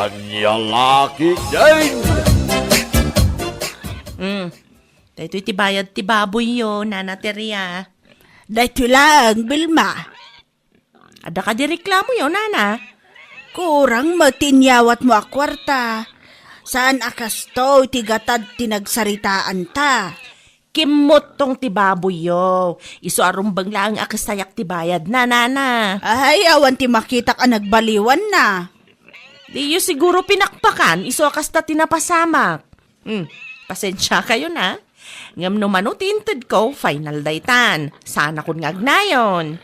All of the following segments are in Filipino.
Anya laki din! Dahito iti bayad ti baboy yo, Nana Teria. Dahito lang, Bilma. Ada ka di reklamo yo, Nana. Kurang matinyawat mo a kwarta. Saan akas to tigatad tinagsaritaan ta? Kimot tong ti baboy yo. Iso arumbang lang akasayak ti bayad na, Nana. Ay, awan ti makita ka nagbaliwan na. Di yo siguro pinakpakan, iso akas ta tinapasamak. Pasensya kayo na. Ngam naman o tinted ko, final daytan. Sana kun ngagnayon.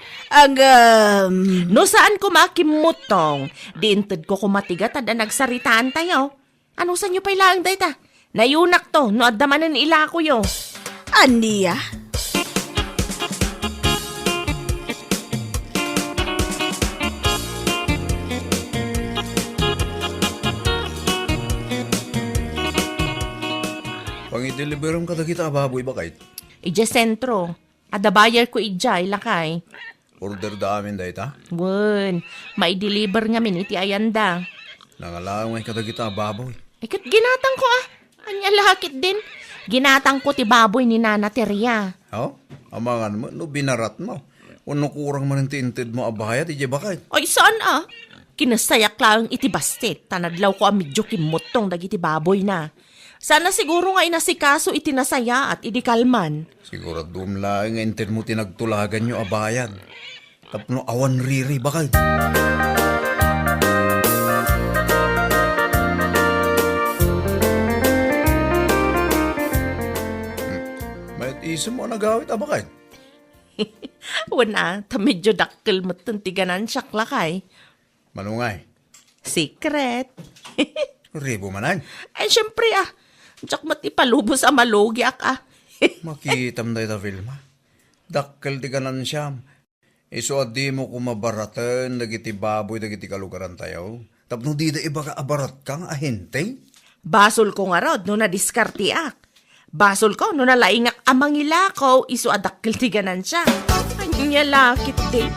No saan ko makimutong, diinted ko kumatigat at nagsaritaan tayo. Ano sa nyo pailaang dayta? Nayunak to, no adamanan ila ko yo. Aniya? Pang-i-deliveram ka na kita baboy ba kahit? Ija sentro. Ada bayar ko ija, ilakay. Order da amin da ita? Wen, mai-deliver nga min iti ayanda. Nangalang may kada kita baboy. Ikat ginatang ko Anya lahakit din. Ginatang ko ti baboy ni Nana Teria. Oh? Amangan mo, no binarat mo. Uno kurang man tinted mo abayat, ije ba kahit? Ay saan Kinasayak lang iti bastet. Tanadlaw ko medyo kimutong dagiti baboy na. Sana siguro nga inasikaso iti nasaya at idikalman. Siguro dumla nga inted mo tinagtulagan nyo abayad. Tapno awan riri ba kahit? Iso mo nagawit ba kahit? Wana, ta medyo dakkel mo tiganan siyak lakay. Manungay. Secret. Ribo manan. Ay, syempre Tsak matipalubos sa malugi Makitam da ita Vilma. Dakkel di kanan siyam. Iso adi mo kumabaratan, dagiti baboy, dagiti kalugaran tayo. Tapno di da iba ka abarat kang ahente. Basol ko nga rod, no nadiskartiak. Basol ko, no nalaingak amang ilakaw, iso adakkel tiganan siya. Anya lakit din.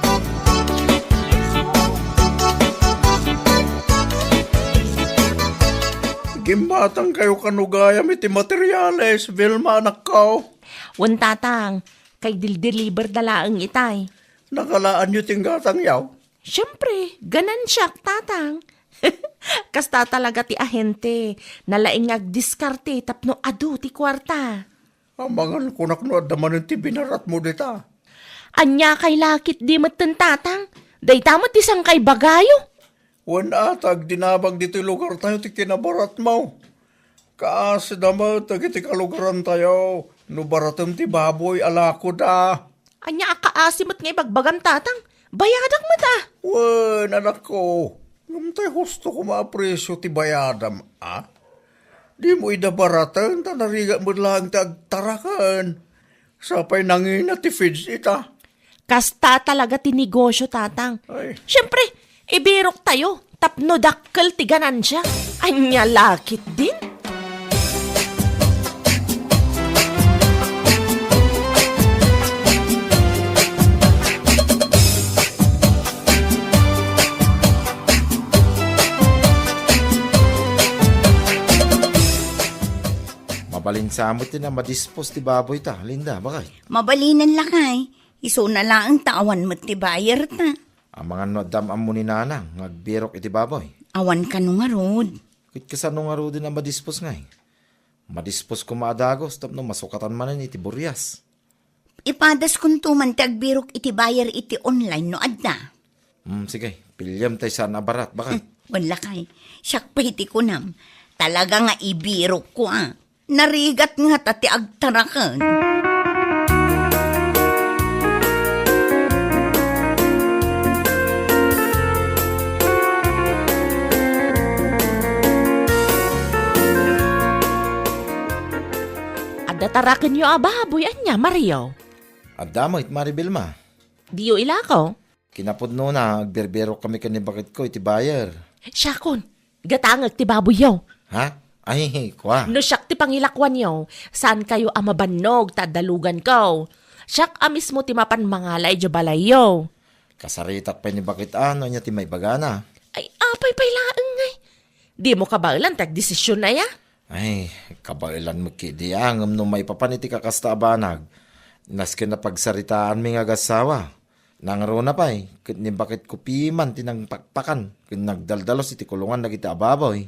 Gimbatang kayo kanugayam iti materyales, Vilma anak ko. Tatang, kay deliver dalaang itay. Nakalaan nyo tinggatang yaw. Siyempre, ganan siya, tatang. Kasta talaga ti ahente, nalaingag diskarte tapno adu ti kwarta. Amangan kunak no adaman ti binarat mo dita. Anya kay lakit di matan tatang, day tamat isang kay bagayo. Wan atag dinabang dito lugar tayo ti kinabarat mo. Kaas naman tagi ti kalugaran tayo. No baratam ti baboy alako da. Anya akaasimot nga ibagbagam tatang, bayadak mo ta. Wan anak ko. Ngumtay husto ko maapresyo ti bayadam, Di mo idabaratan, tanariga mo lang ti agtarakan. Sapay nangina ti feeds ita. Kasta talaga ti negosyo tatang. Ay. Siyempre, ibirok tayo, tapno dakkel ti ganan siya. Anya lakit din. Mabalinsamot din na madispos ti baboy ta, Linda, bakay? Mabalinan lakay. Iso na lang ang tawan mo ti bayar ta. Ang mga nadamam mo ni nanang, ngagbirok iti baboy. Awan ka nung arod. Kit kasano nga ro din na madispos ngay. Madispos ko maadagos, tapno masukatan manin iti buryas. Ipadas kung tuman ti agbirok iti bayar iti online no adda. Sige, pilyam tayo sa nabarat, bakay? Wala kay. Siyak pa iti ko nam. Talaga nga ibirok ko Narigat nga tati agtarakan. Ada tarakan yo ababoy anya, Mario. At damoy, Maribel ma. Diyo ilakaw. Kinapudno na, agberbero kami kanibakit ko, iti bayar. Syakon, gatangag ti baboy yo. Ha? Ay, kwa. No siyak ti pangilakwan yo, saan kayo amabannog tadalugan ko. Siyak mismo ti mapan mangalay jo balay yo. Kasaritat pa ni bakit ano niya ti may bagana. Ay, apay pailaan ngay. Di mo kabailan, tag-desisyon na ya. Ay, kabailan mo kidi angam no may papaniti ka kasta abanag. Nas pagsaриtaan mi nga gasawa. Nangaro na pa ket ni bakit kupiman tinang pakpakan. Ken nagdaldalos iti kulungan nagiti ababoy.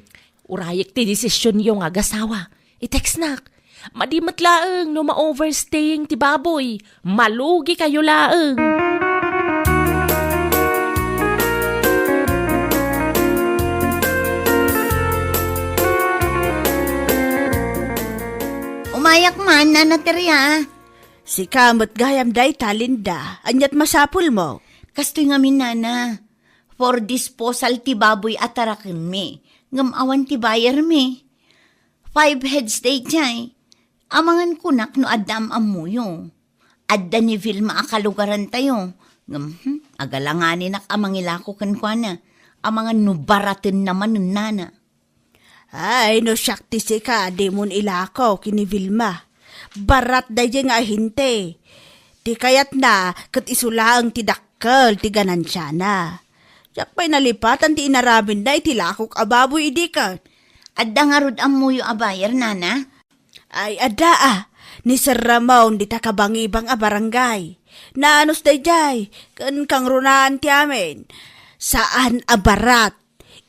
Urayek ti desisyon yung agasawa. I-text nak. Madimat laeng no ma-overstaying ti baboy. Malugi kayo laeng. Umayak man, nanaterya. Si kamot gayam day talinda, anyat masapul mo. Kastoy nga minana. For disposal ti baboy atarakin mi. Ngamawan ti bayar mi. 5 heads day jay. Amangan kunak no adam amuyo. Adda ni Vilma akalugaran tayo. Agalanganin ak amangilako kankwana. Amangan no baratin naman nun nana. Ay, no syakti si ka, di mon ilakaw kini Vilma. Barat day nga hinte. Di kayat na, kat isulaang ti dakkel, ti ganansya na. Yak pa'y nalipatan ti inarabin na iti lakok ababoy idi ka. Adda nga rod amuyo abayar nana. Ay, ada ni Sir Ramon di takabangibang a barangay. Naanos day jay, kan kang runaan ti amin. Saan a barat?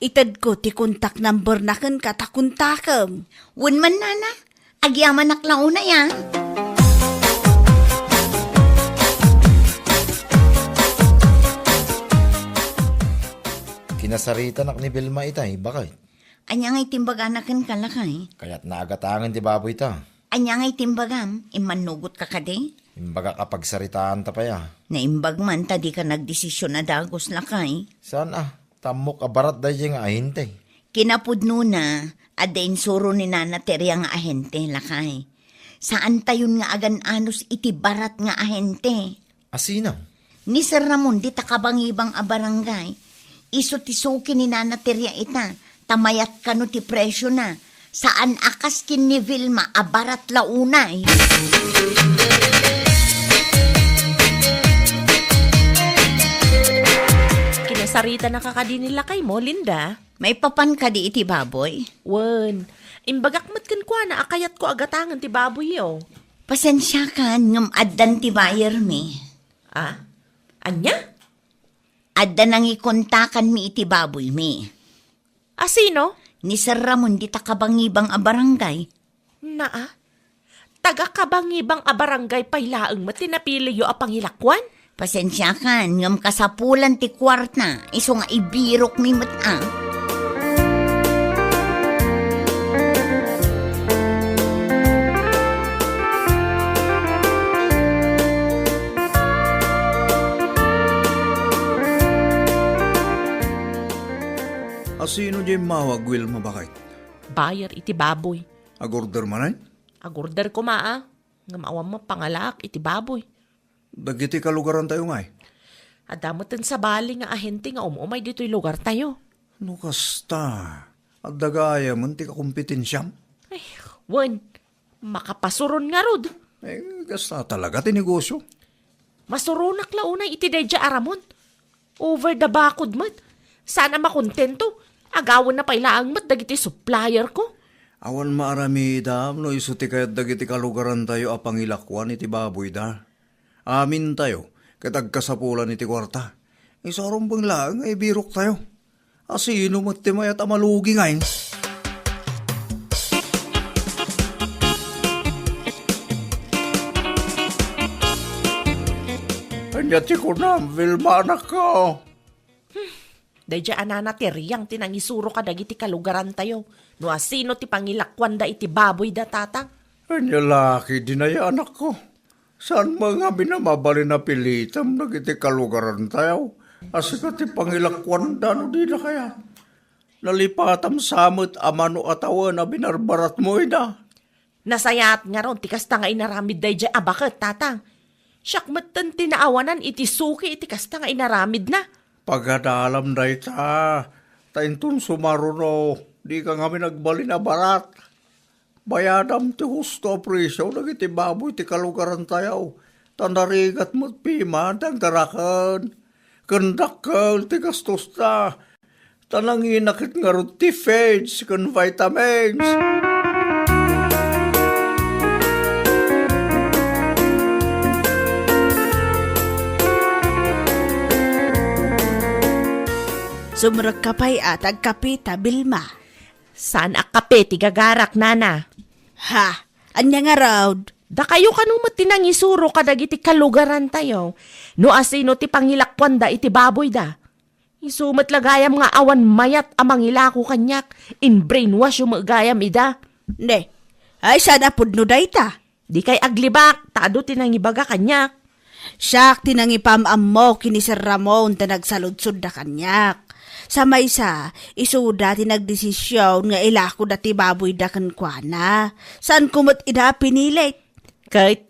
Itad ko ti kontak number na kan katakuntakam. Wun man nana. Agyaman naklauna ya. Kinasarita nak ni Vilma itay, bakit? Anya ngay timbaganakan kalakay. Kaya't naagatangan ti baboy ta. Anya ngay timbagam. Imanugot ka kade. Imbaga kapag saritaan ta pa ya. Naimbag man ta di ka nagdesisyon na dagos lakay. Saan tamok abarat day nga ahinte. Kinapudno na, adain suro ni Nana Terya nga ahente lakay. Saan tayon nga agan anos iti barat nga ahente? Asinaw? Ni Sir Ramon di takabangibang a barangay. Iso tisuki ni Nana Terya ita. Tamayat kano ti presyo na. Saan akas kin ni Vilma a barat launay? Kinasarita na kakadinila kay mo, Linda. May papan ka di iti baboy? Wen, imbagak mat kan kwa na akayat ko agatangan ti baboy yo. Pasensya ka, ngam addan ti buyer mi. Ah? Anya? Adda nang ikontakan mi iti baboy mi. Asino? Ni Sir Ramon di takabangibang a barangay. Naa? Taga kabangibang a barangay pailaeng mat tinapili yo a pangilakwan? Pasensya ka, ngam kasapulan ti kwarta. Iso nga ibirok mi mat a. Asino di mawag, Wilma, bakit? Bayar iti baboy. Agorder manay? Agorder ko maa. Ngamawam mo pangalak iti baboy. Dagiti kalugaran tayo ngay. Adamutan sa bali nga ahente nga umumay dito'y lugar tayo. No kasta. At dagaya man ti kakumpetensyam. Ay, wen, makapasuron nga rod. Kasta talaga ti negosyo. Masurunak launay iti dedya aramon. Over the bakod mat. Sana makontento. Agawan na pailaang mat dagiti supplier ko. Awan maarami dam no iso ti kayat dagiti kalugaran tayo apangilakwan iti baboy da. Amin tayo, katag kasapulan iti kwarta. Isarong bang lang ay birok tayo. Asino mat ti mayat amalugi ngayon. Kanya ti ko na, Vilma anak ko. Dayja anana ti riyang tinangisuro ka dagiti kalugaran tayo. No asino ti pangilakwan da iti baboy da tatang. Kanya laki dinaya anak ko. Saan mga binamabali na pilitam nagiti kalugaran tayo? Asika ti pangilakwan dano di na kaya. Nalipatam samot amano atawan na binarbarat mo ida. Nasayat nga ron, tikas ta nga inaramid dayja abakat tatang. Syakmatan tinaawanan iti suki iti kasta nga inaramid na. Pagadalam na ita, taintun sumaruno, di ka nga nagbali na barat. Bayadam ti husto presyo, nagiti baboy ti kalugaran tayo. Tandarigat mo't pima, tagdarakan. Kendakkel ti gastos ta. Tanangin nakit nga ron ti feds kan vitamins. Sumrag kapay at agkapita, Vilma. Saan akape ti gagarak, nana? Ha, anya nga raw. Da kayo kanumot tinangisuro kadagiti kalugaran tayo. No asino ti pangilakwan da iti baboy da. Isumat lagayam nga awan mayat amang ilako kanyak. In brainwash yung magayam ida. Ne, ay sana pudno dayta. Di kay aglibak, tado tinangibaga kanyak. Siyak tinangipam mo kini Sir Ramon ta nagsaludsod da kanyak. Sa maysa, isuda tinagdesisyon nga ilako dati baboy da kankwana. Saan kumot ida pinilit? Kahit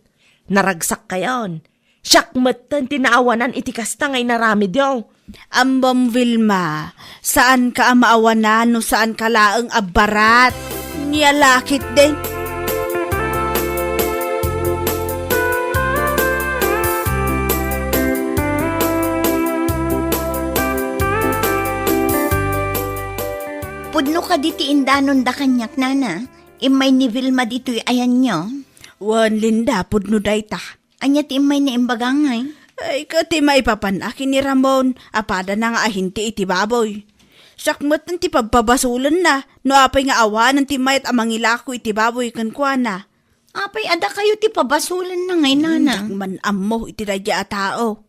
naragsak kayon. Siyak matan tinaawanan iti kasta ngay narami daw. Ambam Vilma, saan ka maawanan no saan ka laeng abarat? Niyalakit din. Pudno ka diti indanon da kanyak, nana. Imay ni Vilma dito'y ayan nyo. Wan Linda, pudno dayta. Anya ti imay na imbagangay. Ay, kati maipapanakin ni Ramon, apada na nga ahinti iti baboy. Sakmat ng ti pagpabasulan na, no apay nga awa ng ti mayat amang ilako iti baboy kankwana. Apay, ada kayo ti pabasulan na ngay, nana. Man amo iti radya a tao.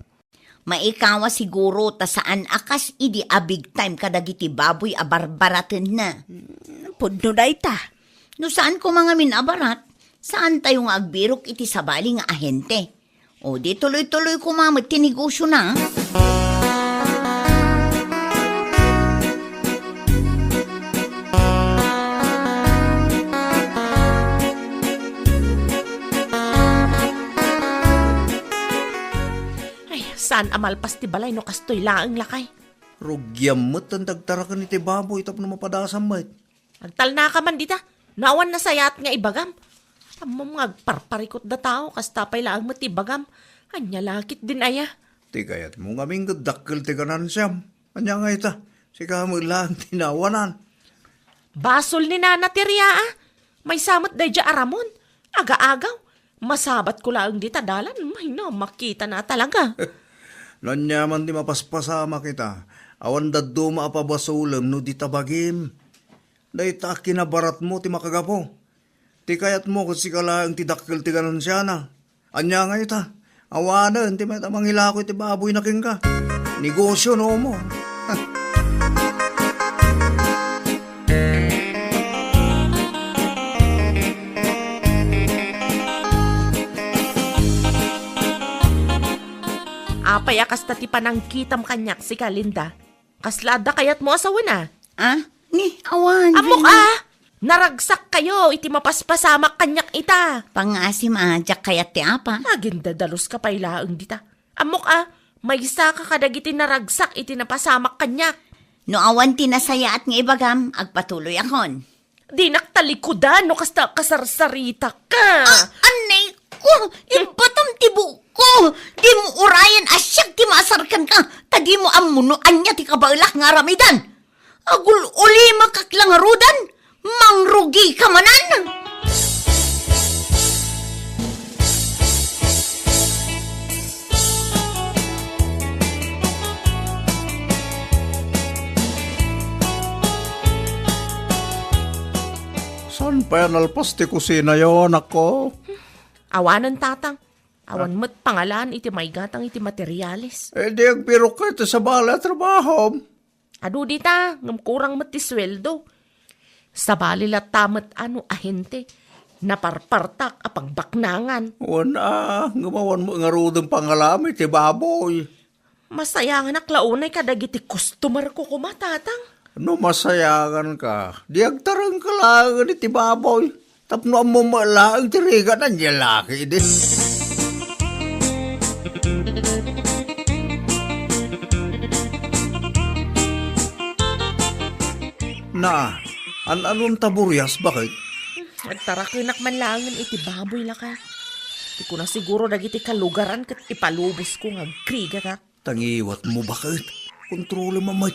Maikawa siguro ta saan akas idi a big time kadagiti baboy a barbaraten na. Pudno dayta. No saan ko mga minabarat, saan tayo nga agbirok iti sabali nga ahente. O di tuloy-tuloy kumamit tinegosyo na. Ay, saan amalpas ti balay no kastoy laang lakay. Rugyamot ang dagtarakan iti baboy tapno mapadasam mat. Agtal na ka man dita. Nawan na sayat nga ibagam. Amom nga agparparikot da tao kasta pay laang mat ibagam. Anya lakit din aya. Ti kayat mo nga ming dakkel ti kanan siyam. Anya nga ita, si kamo lang tinawanan. Basol ni Nana Teria ah. May samot day dya aramon. Aga-agaw. Masabat ko laang dita dalan. May no, makita na talaga. Nanyaman di mapaspasama kita. Awan daddo maapabasulam no di tabagim. Dahita kinabarat mo ti makagapo. Ti kayat mo kung si kalaang ti dakkel ti kanan siya na. Anya nga ita. Awanan ti may tamang ilako ti baboy na king ka. Negosyo no mo. Apay akas ta ti panangkitam kanyak si Kalinda. Kaslada kayat mo asawa na. Ah? Ni, awan. Amok ah! Naragsak kayo, iti mapaspasamak kanyak ita. Pangasim adyak kayat ti apa. Agin dadalos ka pay laang dita. Amok ah, may isa ka kadagiti naragsak iti napasamak kanyak. No awan tinasaya at nga ibagam, agpatuloy akon. Di naktalikodan no kasta kasarsarita ka. Anay ko, ibatam tibo ko. Di mo urayan asyak ti masarkan ka. Tadi mo amuno anya ti kabailak nga ramidan. Agul uli makaklangarudan. Mangrugi ka manan. Saan pa yan alpas ti kusina yon ako? Awanan tatang. Awan mo't pangalan iti may gatang iti materyales. Eh di agpiro ka ito sa bala trabaho. Adu dita, ngam kurang mo't ti sweldo. Sa balilat tamat ano ahente. Naparpartak apang baknangan. Wana, ngumawan mo nga rudong pangalami ti baboy. Masayangan aklaunay kadagiti customer ko kumatatang. No masayangan ka, di agtarang ka lang ti baboy. Tapno mo malaang tiriga na niya laki din. Na, anong taburyas, bakit? Nagtarakinak man langan iti baboy laka. Di ko na siguro dagiti kalugaran kat ipalubos ko nga kriga ka. Tangiwat mo bakit? Kontrole mamay.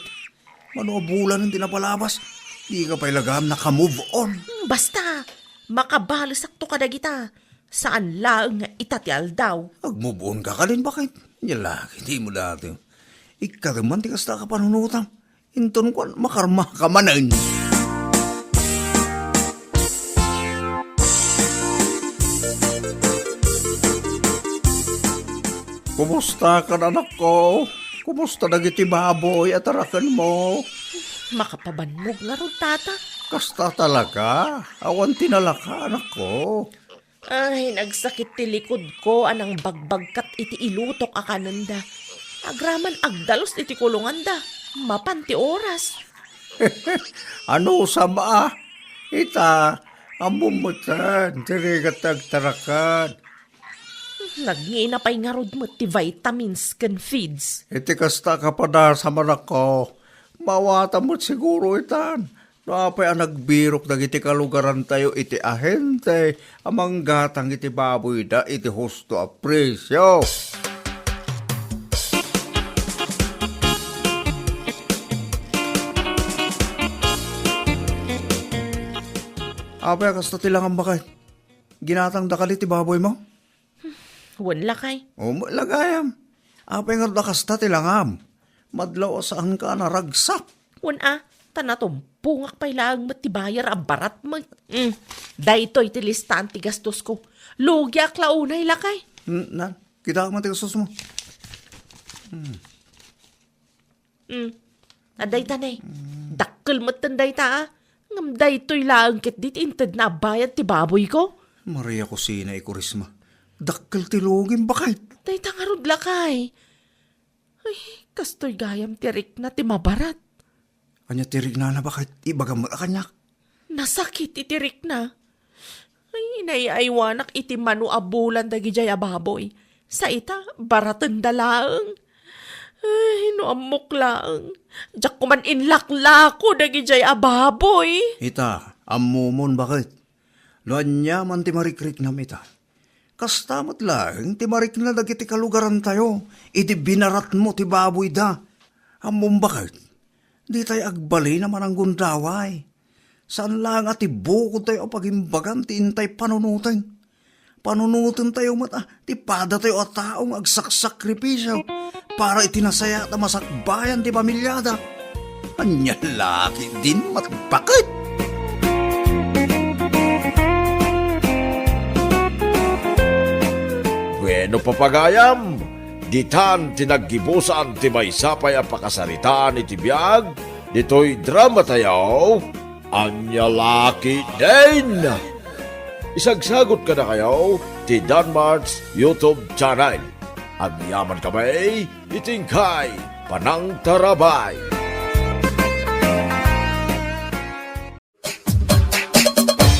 Manuabulan ng tinapalabas. Di ka pa ilagam naka-move on. Basta, makabalisak to kada kita. Saan lang nga itatial daw. Mag-move on ka din, bakit? Yalaki, di mo dati. Ikataman, di kasta ka panunutan. Inton ko, makarma ka manan. Kumusta ka, anak ko? Kumusta nagiti baboy at arakan mo? Makapabanmog nga ron, tata. Kasta talaga. Awan tinalaka, anak ko. Ay, nagsakit ti likod ko, anang bagbagkat iti ilutok akananda. Agraman agdalos iti kulungan da. Mapanti oras. Ano sama? Ita, amumutan, tirigat agtarakan. Nagngina pa'y nga rod mo ti vitamins can feeds. Iti kasta ka pa na sa manak ko. Mawata mo't siguro itan. Napay ang nagbirok dagiti kalugaran tayo iti ahente. Amang gatang iti baboy da iti husto a presyo. Apay kasta tilangan bakit? Ginatang dakal iti baboy mo? Wala kay. O lagayam. Apay nga dakasta tilangam. Madlaw saan ka naragsak. Wana, tanatumpungak pa'y lang matibayar ang barat mo. Daytoy ti listaan ti gastos ko. Lugyak launay lakay. Na, kita ka matigasos mo. Aday tanay. Dakkel mo tanday ta. Ngam daytoy lang kit dit inted na bayad ti baboy ko. Maria Kusina ikurisma. Dakkel tilugin bakit? Day tangarod lakay. Ay, kastoy gayam tirik na ti mabarat. Kanya tirig na bakit? Ibagam mo kanyak. Nasakit itirik na. Ay, inayaywanak iti manu abulan dagi jay ababoy. Sa ita, baratan dalaang. Ay, no amok lang. Diyak kuman inlaklako dagi jay ababoy. Ita, amumon bakit? Luan niya man ti marikrik na ita. Kastamot lang, ti marik na dagiti kalugaran tayo. Iti binarat mo ti baboy da. Amum bakit? Di tayo agbali naman ang gundaway. Saan lang at ibukod tayo pagimbagan ti intay panunutan. Panunutan tayo mata, ti pada tayo at taong agsakripisyo para itinasaya at masakbayan ti pamilyada. Anya laki din matbakit. Bueno papagayam, ditan tinaggibusan ti may sapay ang pakasaritaan iti biyag, dito'y drama tayo, anya laki din. Isagsagot ka na kayo, ti Danmar's YouTube channel. Ang yaman kamay, itingkay, panang tarabay.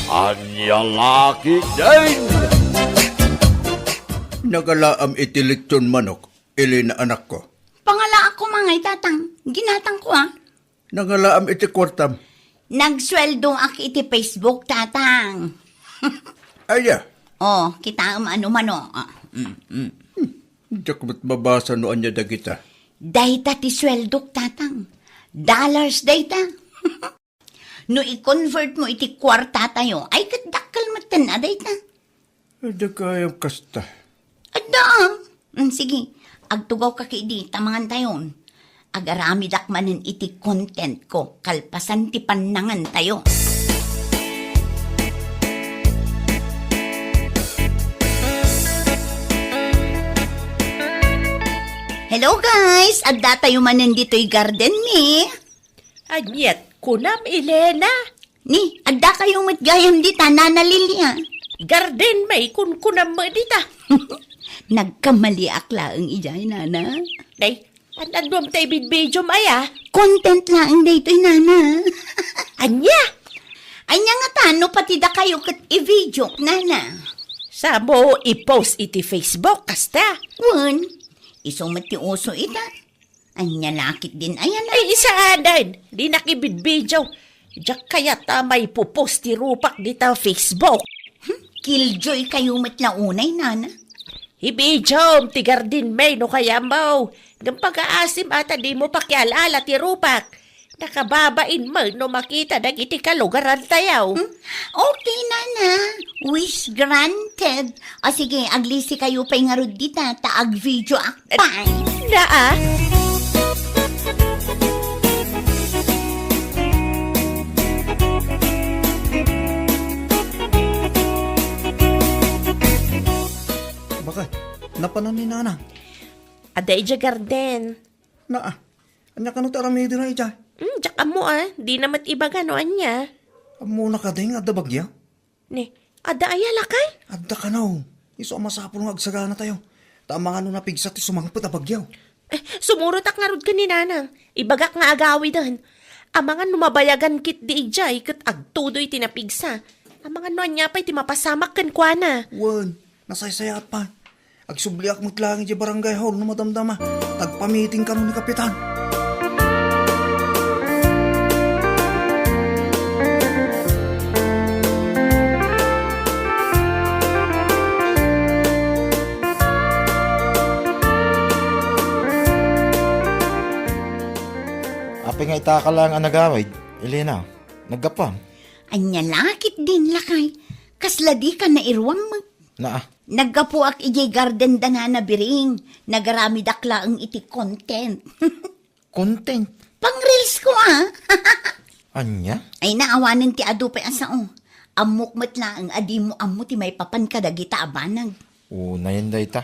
Anya laki din. Nagalaam iti lechon manok, ilin na anak ko. Pangala ako mga itatang. Ginatang ko Nagalaam iti kwartam. Nagsweldo aki iti Facebook, tatang. Aya, Oh, kita ano-mano. diyak mo't mabasa noan niya dagita. Dayta ti sweldo, tatang. Dollars dayta. No i-convert mo iti kwarta tayo, ay kadakal matan na dayta. Dagayam kasta. Adda. Sige, agtugaw ka kidi, tamangan tayon. Agarami dakmanin iti content ko, kalpasan ti panangan tayo. Hello guys! Adda tayo manin dito'y garden ni. Anyet, kunam Elena. Ni, adda kayo matgayam di tanana Lilia. Garden may kun kunam mo dita. Nagkamali akla ang ijay, nana. Day, andom tayo bidbidyo maya. Content lang dito'y, nana. Anya, Anya nga tano pati da kayo kat i-video, nana. sa mo i-post iti Facebook kasta. Wan, isumat ti uso ita. Anya lakit din ayan. Ay, isa adan, di nakibidbidyo. Diyak kaya tamay pupost ti rupak dita Facebook. Killjoy kayo matlaunay, nana. Ibidyo, ti Garden May no kaya mo. Ng pag-aasim ata di mo pakialala ti rupak. Nakababain mo no makita dagiti kalugaran tayaw. Okay, Nana. Wish granted. O sige, aglisi kayo pa'y nga rod dita, taag video akpay. Naa? Bakit? Napanan ni Nana. Aday dya garden. Na, anya ka no taramidi na ija. Tsaka mo di namat iba ganoan niya. Muna ka ding adda bagya. Ni, ada ayala kay? Adda ka no. Iso masapol ng agsagana tayo. Tama nga no napigsat ti sumangpot a bagyaw. Sumurot ak nga rod ka ni nanang. Ibagak nga agawi dan. Amangan numabayagan kit di ijay kat agtudoy tinapigsa. Amangan no anya pa'y timapasamak kan kwa na. Wan, nasaysayat pa. Agsubliak mo't lang di barangay hall no madamdama. Tagpamiting ka no ni kapitan. Apay nga itaka lang ang nagawid. Elena, nagkapam. Anya lakit din lakay. Kasla di ka na irwang mo. Na, Naggapo ak ijay garden dana na biring. Nagarami dakla ang iti content. content. Pang reels ko Anya? Ay naawanan ti adu pa asao. Amok matla ang adi mo amo ti may papan kadagita abanag. Na yan day ta.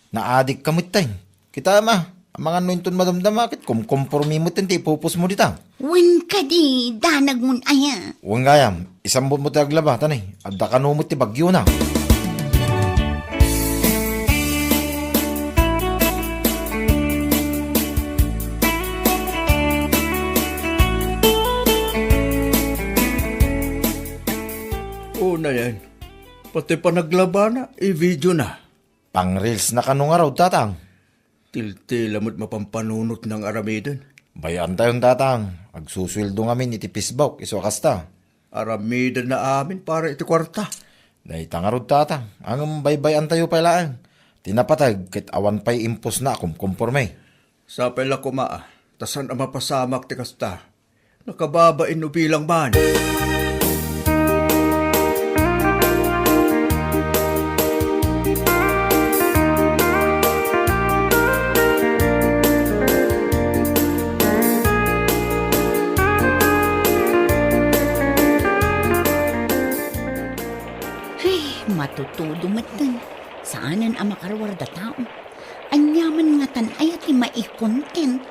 Naadik kamit tay. Kita ma, ang mga nuintun madamdama kit kumkompormi mo tinti pupus mo dita. Wen ka di, danag mun aya. Huwag gayam, isang buwan mo tayo aglaba, tanay. Adda ka numot ti bagyo na. Una yan. Pati pa naglaba na, i-video na. Pang reels na kanong araw, tatang. Tiltila mo't mapampanunot ng aramidan. Bayan tayong tatang. Agsusweldo ngamin iti pisbawk, iso kasta. Aramidan na amin para iti kwarta. Naitangarod tatang. Ang baybayan tayo pailaan. Tinapatag, kit awan pa'y impos na akong komporme. Sa pala kumaa, tasan ang mapasamak ti kasta. Nakababain no bilang man. Matutudo matan. Saanan ang makarwarda tao? Anyaman nga tanay at mai-content.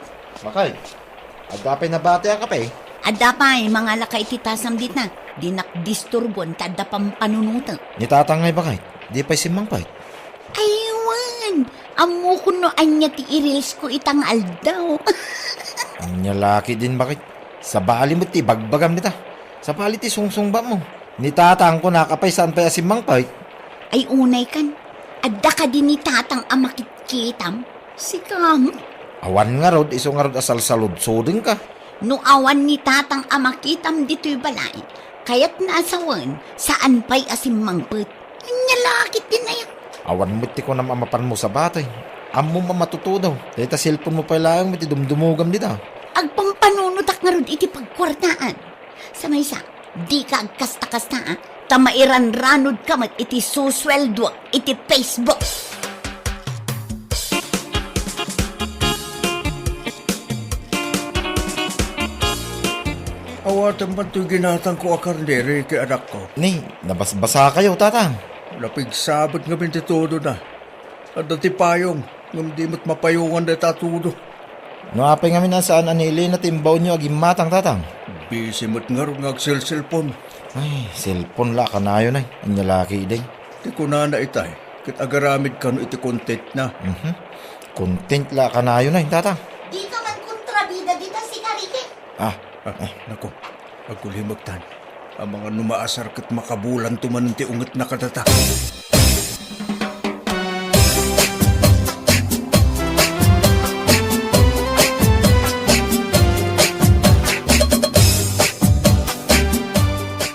Makay, adapay na bate ka pa eh. Adda pa mga lakay titasam dit na. Dinak disturbon tadda pampanunuta. Ni tatang ngay bakay, di pa'y simang pa'y. Aywan! Amo ko no anya ti i-reels ko itang aldaw. Anya laki din bakit? Sa bali mo ti bagbagam nita. Sa bali ti sungsung ba mo? Ni tatang ko nakapay saan pa'y simang pa'y. Ay unay kan. Adda ka din ni tatang amakit-kitam. Sikam. Awan nga rod, iso nga rod asal salud sudin ka. No awan ni tatang amakitam dito'y balay. Kaya't naasawan, saan pa'y asimangpet. Anya lakit din na yan. Awan mo ti ko na mamapan mo sa batay. Amo mamatutudaw. Dahil ta cellphone mo pa lang, mati dumdumugam dita. Agpampanunutak nga rod iti pagkwartaan. Sa maysa, di ka agkasta-kasta tamairan ranod kamat iti susweldo iti Facebook. Awatan man ito'y ginatang ko akarnere kay anak ko. Ni, nabasbasa kayo, tatang. Napigsabot nga bintitudo na. At dati payong, ngam di mo't mapayungan na tatudo. Noapay nga minasaan anili na timbaw nyo aging matang, tatang. Busy mo't nga rin ngagsil-silpon. Ay, cellphone la kanayo na. Anya laki din. Di ko na itay, kit agaramid ka no iti content na. Content la kanayo na, tatang. Di ka man kontrabida dita si Karike. Nako, agkulimagtan. Ang mga numaasar kat makabulan tuman ti unget na kadata.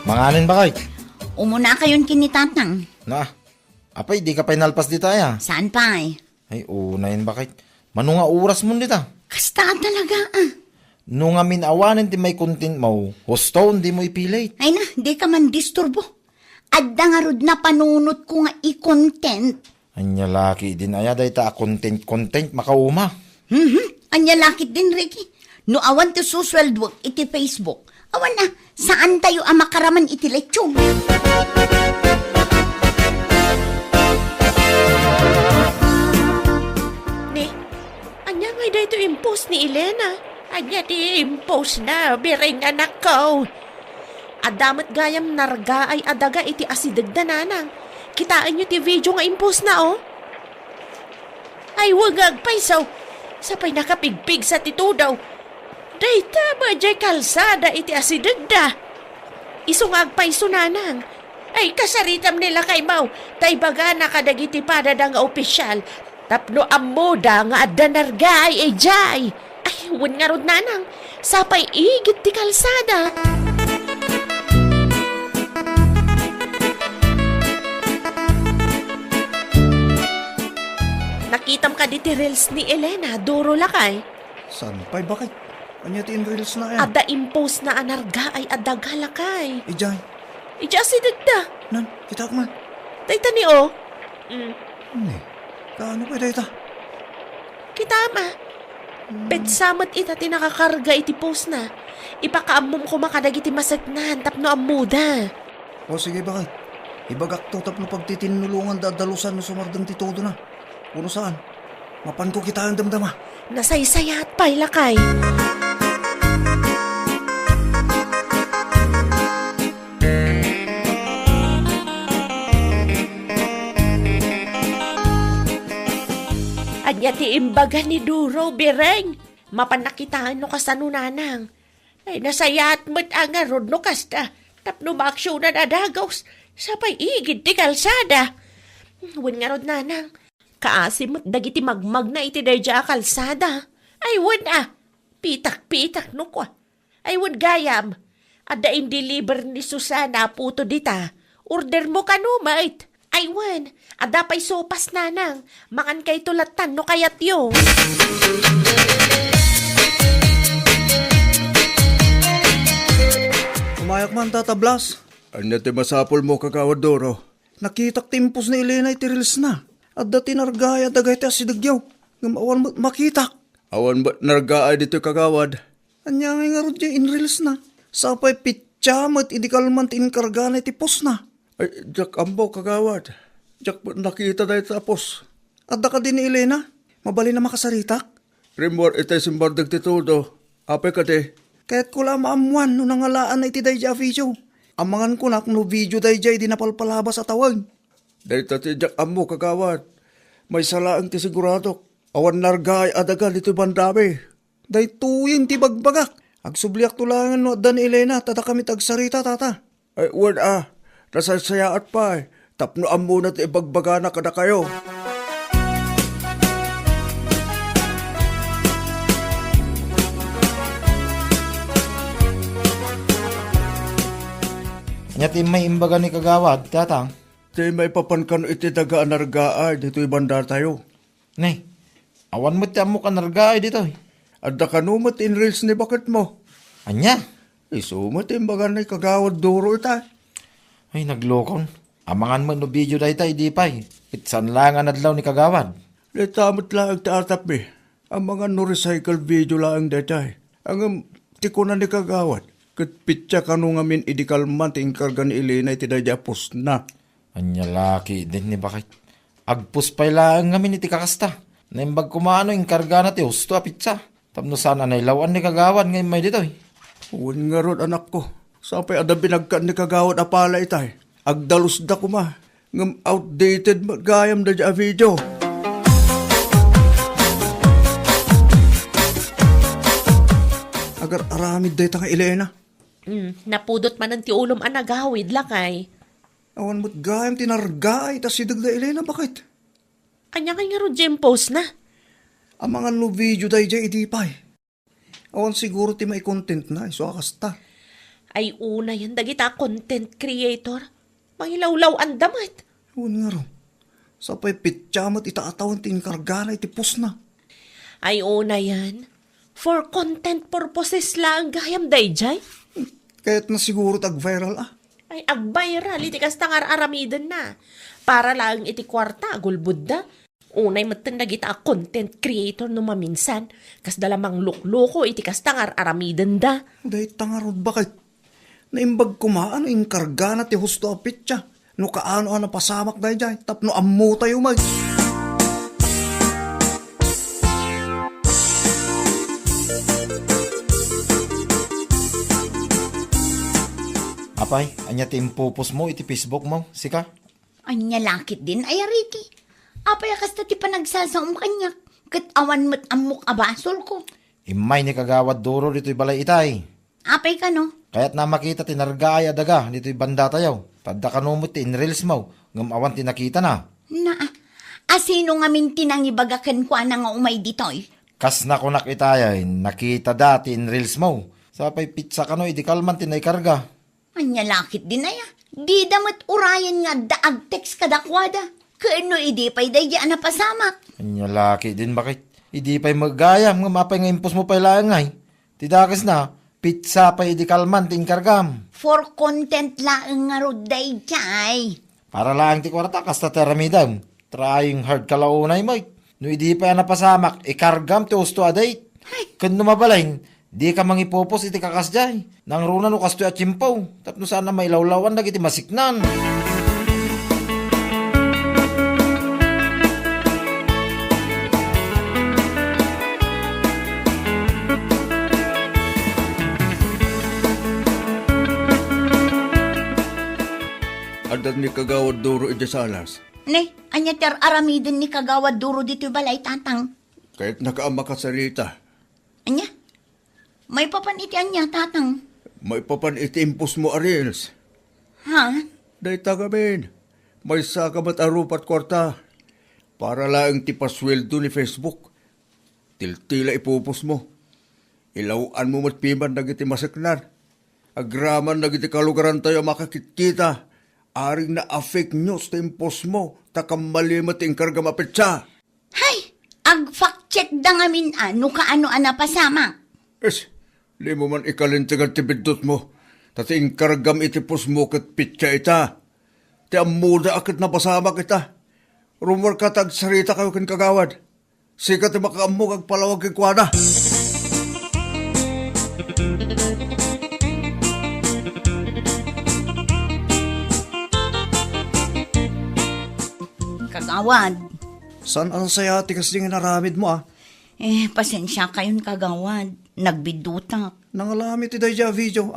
Manganin ba kay? Umuna kayon kinitatang. Na, apay, di ka pa'y nalpas di tayo. Saan pa Ay, unayin ba kay? Manunga oras mo dita. Kasta talaga No nga minawanan ti may content mo, husto hindi mo ipilit. Ay na, di ka man disturbo. Adda nga rod na panunot ko nga i-content. Anya laki din aya day ta content makauma. Anya lakit din, Ricky. No awan ti susweldo iti Facebook. Awan na, saan tayo ang makaraman iti lechong? Ni, anya nga dito impose ni Elena. Anya di impose na, biring anak ko. Adamat gayam narga ay adaga iti asidag na nanang. Kitaan nyo ti video nga impose na, oh. Ay, wagag paisaw. Sapay nakapigpig sa titudaw. Dayta ba jay kalsada iti asidag da? Isungag paiso nanang. Ay, kasaritam nila kay Mau. Tay baga nakadagiti padada nga opisyal. Tapno amoda nga adda narga ay jay. Ay, wan nga rod nanang. Sapay igit ti kalsada. Nakitam ka di ti reels ni Elena, duro lakay. Sanpay, bakit? Anya ti in reels na yan? Ada impose na anarga ay adaga lakay. Ijay, Ija si dagda. nan, kita ko man. Dayta ni o. Kaano pa dayta? Kita ma. Petsamat ita ti nakakarga iti post na. Ipakaamom ko makadagiti masagnan tapno amuda. O sige, bakit? Ibagak to tapno pagtitinulungan dadalusan no sumardang ti todo na. Kuno saan? Mapan ko kita ang damdama. Nasaysayat pa'y lakay. Anya ti imbaga ni Duro, bireng. Mapanakitaan no kasanunanang. Ay nasayat mo't ang arod no kasta. Tapno maaksyonan adagaws. Sapay igid ti kalsada. Wan nga rod nanang. Kaasimot dagiti magmag na iti dayja kalsada. Ay wan pitak-pitak no kwa. Ay wan gayam. Ada in-deliver ni Susana puto dita. Order mo kano mait. Ay wan, ada pa'y sopas nanang. Makan kay tulatan no kayat yo. Umayak man, Tata Blas. Anya ti masapol mo, Kagawad Doro. Nakitak timpos ni Elena iti reels na. At dati nargaya dagay ti asidagyaw. Ngam awan mo makitak. Awan ba nargaya dito, Kagawad? Anya nga rod in reels na. Sapay pityamat idikalman ti inkarga na iti pos na. Ay, Jack ambo, Kagawad. Jack nakita dahil tapos. At ka din ni Elena. Mabali na makasaritak. Rimor itay simbardag ti todo. Apay ka di. Kaya't ko lang maamuan no nangalaan na iti dayja video. Amangan ko na no video dayja di napalpalabas sa tawag. Dahil ti Jack ambo, Kagawad. May salaang ti sigurado. Awan nargay adagal ito bandami. Dahil tuyin ti bagbagak. Agsubliak tulangan no dan ni Elena. Tata kami tagsarita, tata. Ay, word nasasayaat pa eh. Tapno ammo na ti ibagbaga na kada kayo. Anya ti may imbaga ni Kagawad, tatang. Di may papankan iti daga anargaan dito ibanda tayo. Nay, awan mo ti amo ka nargaay dito. Adda kanumat in reels ni bakit mo. Anya? Isumat imbaga ni Kagawad Duro ita. Ay, naglokon. Amangan mo no video dayta, di pa'y. Itsan lang ang adlaw ni Kagawad. Letamot lang ang taatap mi. Ang mga no recycle video lang datay. Ang tikunan ni Kagawad. Kat pitya kanu ngamin idikalman ti inkarga ni Elena iti dayapos na. Anya laki din ni bakit. Agpus pa'y lang ngamin iti kakasta. Naimbag kumano yung karga na ti husto apitsa. Tapno sana nailawan ni Kagawad ngayon may dito. Uwan nga ron anak ko. Sapay ada binagkan ni Kagawad apala itay. Agdalus da kuma. Ngam outdated magayam da dya video. Agar aramid da ita nga Elena. Napudot man ang ti ulom anagawid lakay. Awan mo't gayam tinargay ta sidag da Elena bakit? Anya kay nga ro post na. Ang mga no video da dya idipay. Awan siguro ti may content na iso akasta. Ay una yan dagita content creator. Mangilawlaw ang damat. Awan nga ron. Sapay pityamat itaatawan ti inkarga na iti pus na. Ay una yan. For content purposes lang gayam dayjay. Kahit na siguro tag-viral Ay, ag-viral, iti kasta nga aramidan na. Para lang iti kwarta, gulbud da. Unay matan nagita a content creator no maminsan. Kas dalamang lukloko, iti kasta nga aramidan da. Dahil tangarod bakit? Naimbag kumaan, inkarga na ti husto apit siya. No kaano pasamak dahil dyan. Tapno ammo tayo mag. Apay, anya ti impupos mo iti Facebook mo, sika? Anya lakit din ay ariti. Apay kasta ti panagsasaom kanya. Kat awan mo't amok abasol ko. Imay ni kagawad duro dito'y balay itay. Apay ka no? Kaya't na makita tinargaya daga dito'y banda tayo. Tadda kanumot ti inreels mo, ngam awan ti nakita na. Na, asino nga minti nang ibagakan ko na nga umay ditoy? Kas na ko nakitayay, nakita dati inreels mo. Sapay pizza kano, idi kalman tinay karga. Anya lakit din ay di damat urayan nga daag text kadakwada. Kaano idi pa'y dayaan na pasamak. Anya laki din bakit? Idi pa'y magayam, nga mapay nga impos mo pa'y laangay. Tidakas na, pizza pa'y idi kalman ting kargam. For content laang nga roday jay. Para lang ti kwarta, kasta teramidam. Trying hard kalaunay mo. No idi pa'y napasamak, ikargam ti usto a date. Kan numabalain, di ka mangipopos iti kakasjay. Nang runa no kasto at chimpaw. Tapno sana may lawlawan na iti masiknan. Adat ni kagawad duro iti salas. Ne, anya ter aramidin ni kagawad duro dito balay tatang. Kahit nakaama ka sa rita. Anya? May papaniti anya tatang. May papanitimpos mo arils. Ha? Day tagamin. May sakamat arupat kwarta. Para lang ti pasweldo ni Facebook. Tiltila ipupos mo. Ilawaan mo matpiman na giti masaknan. Agraman na giti kalugaran tayo makakitkita. Aring na fake news ta impos mo. Takamalimot ting karga mapetsa. Hay! Ag fact check da ngamin ano kaano ana pasama. Es, li mo man ikalintigan ti bidot mo. Tati inkargam iti pos mo kat pitya ita. Ti amuda akit napasama kita. Rumor ka tag sarita kayo kin kagawad. Sikat ti makaammo kag palawag kay kuwana. Kagawad. San ang saya ti kasi nga naramid mo Pasensya kayon kagawad. Nagbidutak. Nangalami ti dayja video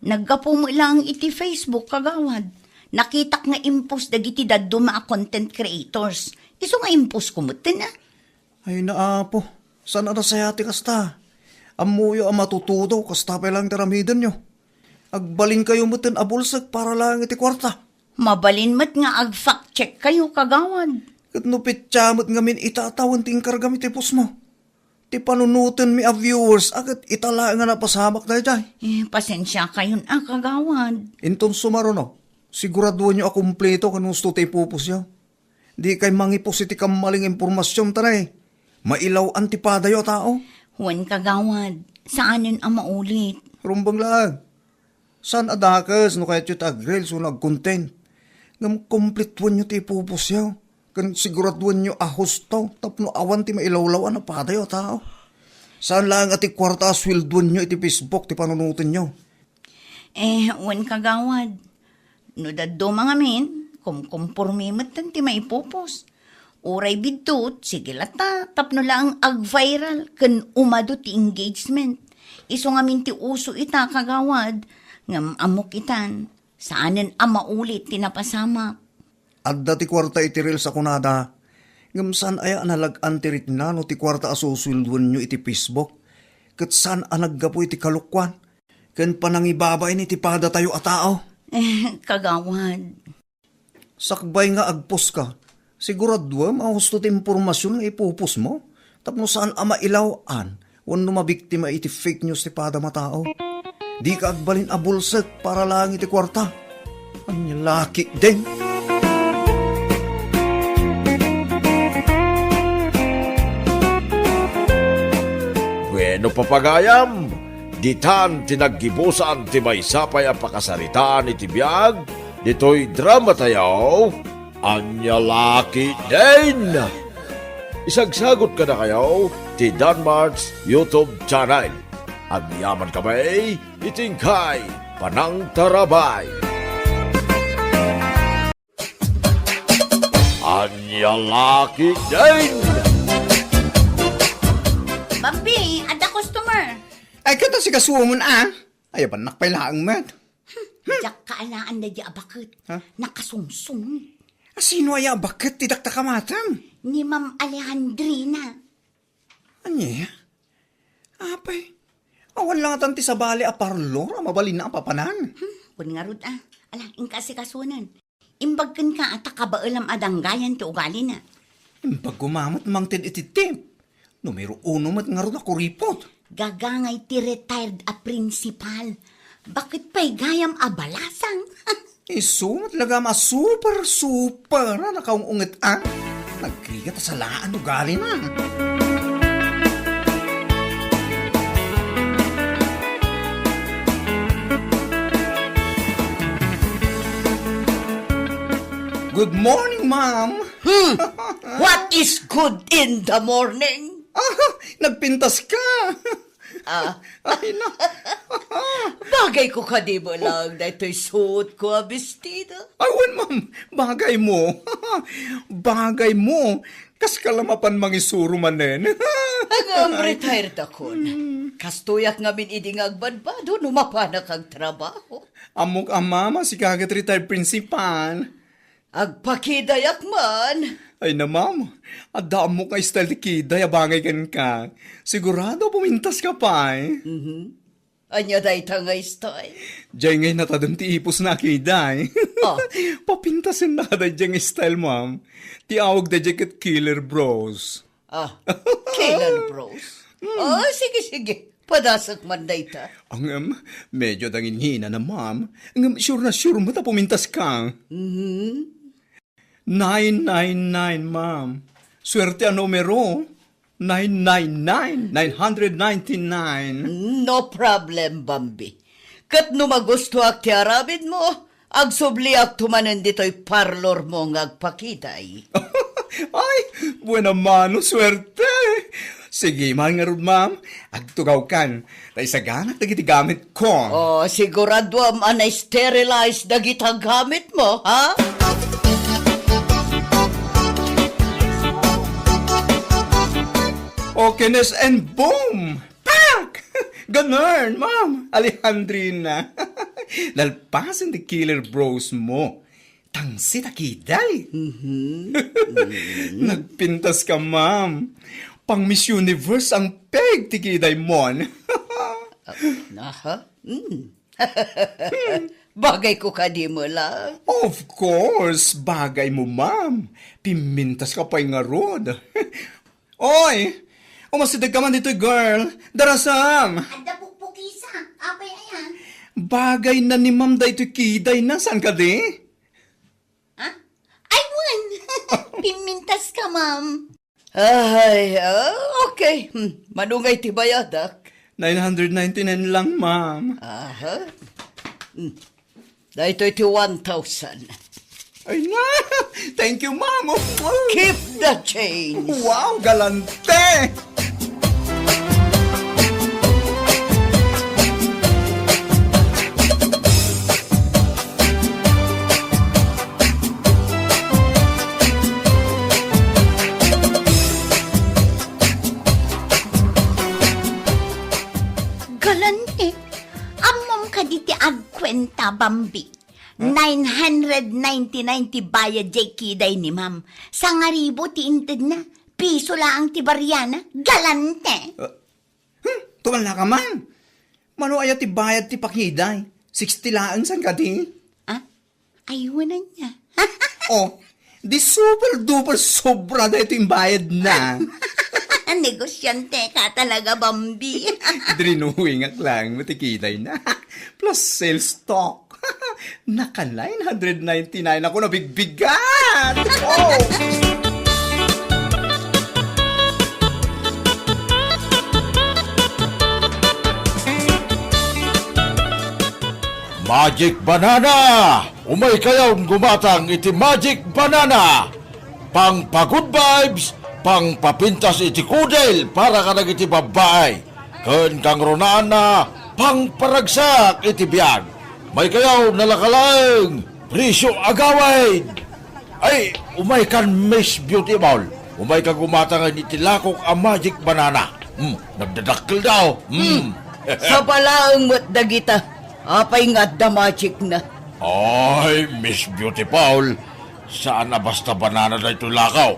Naggapo mo lang iti Facebook kagawad. Nakitak nga impos dagiti daddo mga content creators. Iso nga impos kumutin Ay naapo. San ang saya ti kasta. Amuyo ang matutudo kasta pa lang taramidan nyo. Agbalin kayo mutin abulsag para lang iti kwarta. Mabalin mat nga ag fact check kayo kagawad. Kat nupit chamot ngamin itatawan ting kargam iti pos mo. Ti panunutin mi a viewers agad itala nga napasamak na jay. Pasensya kayon kagawad. Inton sumaro no, siguraduhan nyo akumpleto kanusto ti pupos yaw. Di kay mangipos iti kamaling impormasyon tanay. Mailaw antipadayo tao. Huwag kagawad. Saanin ang maulit? Rumbang lang. San adakas no kahit yung tagrel so nag-content. Ngam kompletuan nyo ti pupos yaw. Kan siguraduhan nyo ahusto tapno awan ti mailawlawan na padayo tao. Saan lang ati kwarta swelduan nyo iti Facebook ti panunutin nyo. Huwag kagawad. No daddo mga min, kumpormi matan ti maipupos. Uray bidot, sige lata, tapno lang ag-viral, kan umado ti engagement. Iso nga min ti uso ita kagawad, ngam amok itan, saanin ang maulit tinapasama. Adda ti kwarta iti reel sa kunada. Ngam saan aya nalag-an ti ritna no ti kwarta asuswelduan nyo iti Facebook. Kat saan anaggapo iti kalukwan. Kan panangibabay ni ti pada tayo a tao. Kagawad. Sakbay nga agpos ka. Siguraduam ang husto ti impormasyon nga ipupos mo. Tapno saan ama ilawan. Wano mabiktima iti fake news ti pada matao. Di ka agbalin abulsek para lang iti kwarta. Ang laki din. No papagayam, ditan tinaggibusan ti maysapay ang pakasaritaan iti biyag, dito'y drama tayo, anya laki din. Isagsagot ka na kayo, ti Danmarks YouTube channel. Ang yaman kamay, itingkay, panang tarabay. Anya laki din. Bambi, ada customer. Ay, kata si kasuomon Ay, ba nakpay laang met? Jak kaalaan na di abakit. Ha? Nakasungsong. Sino ay bakit tidakta kamatam? Ni Ma'am Alejandrina. Anya? Apay, awan lang atan ti sabali a parlor, mabalin na ang papanan. Kun nga rod Ala, ingkasi kasunan. Imbagkan ka at kabaalam adanggayan ti ugali na. Pag gumamat mang tin ititip, numero 1 mat nga ron ako ripot. Gagangay ti retired a principal. Bakit pa'y gayam abalasang? Iso, talaga super nakaungungit Nagkrigat sa laan ugali na. Good morning, ma'am. What is good in the morning? Nagpintas ka. Ay na. Bagay ko ka di mo lang na ito'y suot ko a bestida. Awan, ma'am. Bagay mo. Bagay mo. Kas kalamapan mangisuro manen. Ang retired ako na. Kastuyak nga min iding agbadbado, numapanak ang trabaho. Amok mama si kagat retired principal. Agpakidayak man. Ay na, ma'am. Adaan mo ka style ti kida, yabangay ka. Sigurado pumintas ka pa Anya day tangay style. Diyan ngay natadam ti ipos na kida Oh. Papintasin na kada diyan style, ma'am. Ti awag da jacket killer bros. Kailan bros? Sige. Padasak man day ta. Ang medyo dangin hina na, ma'am. Ang sure mo ta pumintas ka. 999, ma'am. Swerte ang numero. 999. No problem, Bambi. Kat no magusto ak ti arabid mo, agsubli ak tumanen dito'y parlor mo ngagpakitay. Ay, buena mano, swerte. Sige, mahal nga rin, ma'am. Agtugaw kan. Tay sa ganat na gamit ko. Sigurado am anay sterilize na gitagamit mo, ha? Okenness and boom! Pak! Ganun, ma'am. Alejandrina. Lalpasan the killer bros mo. Tangsi takiday. Nagpintas ka, ma'am. Pang Miss Universe ang peg tikiday mon. Bagay ko ka di mo lang. Of course, bagay mo, ma'am. Pimintas ka pa'y nga rod. Oy! Umasidag ka man dito, girl. Darasam! Ada pukpukisa. Apay ayan. Bagay na ni ma'am da ito kiday na. Saan ka di? Ay, wan. Pimintas ka, ma'am. Ay, okay. Manungay ti bayadak. 999 lang, ma'am. Dahito iti 1,000. Ay na! Thank you, ma'am. Keep the change. Wow, galante! Galante. Amom ka diti agkwenta, Bambi. 999 ti bayad jay kiday ni ma'am. Sangaribo ti inted na. Piso lang ti baryana. Galante. Tuwala ka man. Mano ayat ti bayad ti pakiday. 60 laan san ka di? Ayunan niya. Di super duper sobra da ito yung bayad na. Negosyante ka talaga, Bambi. Drinuwingak lang, matikiday na. Plus sales stock. Naka 999 ako na bigbigan. Magic Banana! Umay kayaw gumatang iti Magic Banana! Pang pa-good vibes, pang papintas iti kudel para ka iti babae. Ken kang ronana, pang paragsak iti biyag. May kayaw nalakalang, presyo agaway. Ay, umay kan Miss Beautiful. Umay ka gumatang iti lakok ang Magic Banana. Nagdadakkel daw. Sa balaang mat dagita, apay nga da magic na. Ay, Miss Beautiful, saan na basta banana na ito lakaw?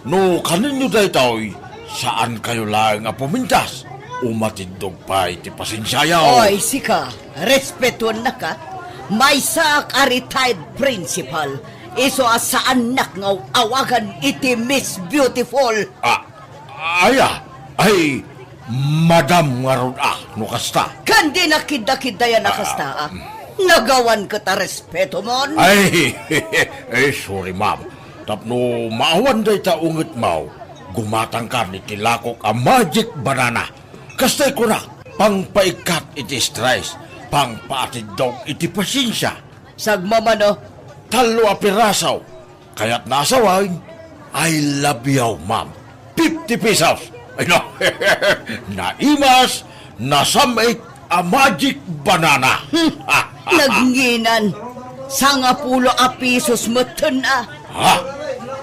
No, kaninyo da ito'y, saan kayo lang nga pumintas? Umatindog pa iti pasensyayaw. Oy, sika, respetuan na ka. May sa ka retired principal. Iso asaan nak nga awagan iti Miss Beautiful. Ay, Madam nga ron no kasta. Kandi na kida-kidaya na kasta. Nagawan ka ta respeto mon. Ay, sorry ma'am. Tapno maawan day ta unget mau, gumatang ka ni tilakok ang Magic Banana. Kastay ko na, pang paikat iti stress, pang paatid dog iti pasensya. Sagmamano, Talo a pirasaw, kaya't nasawain, I love you ma'am. 50 pesos. Ay no, naimas, nasamit a Magic Banana. nagnginan. Sanga pulo a pisos matan Ha?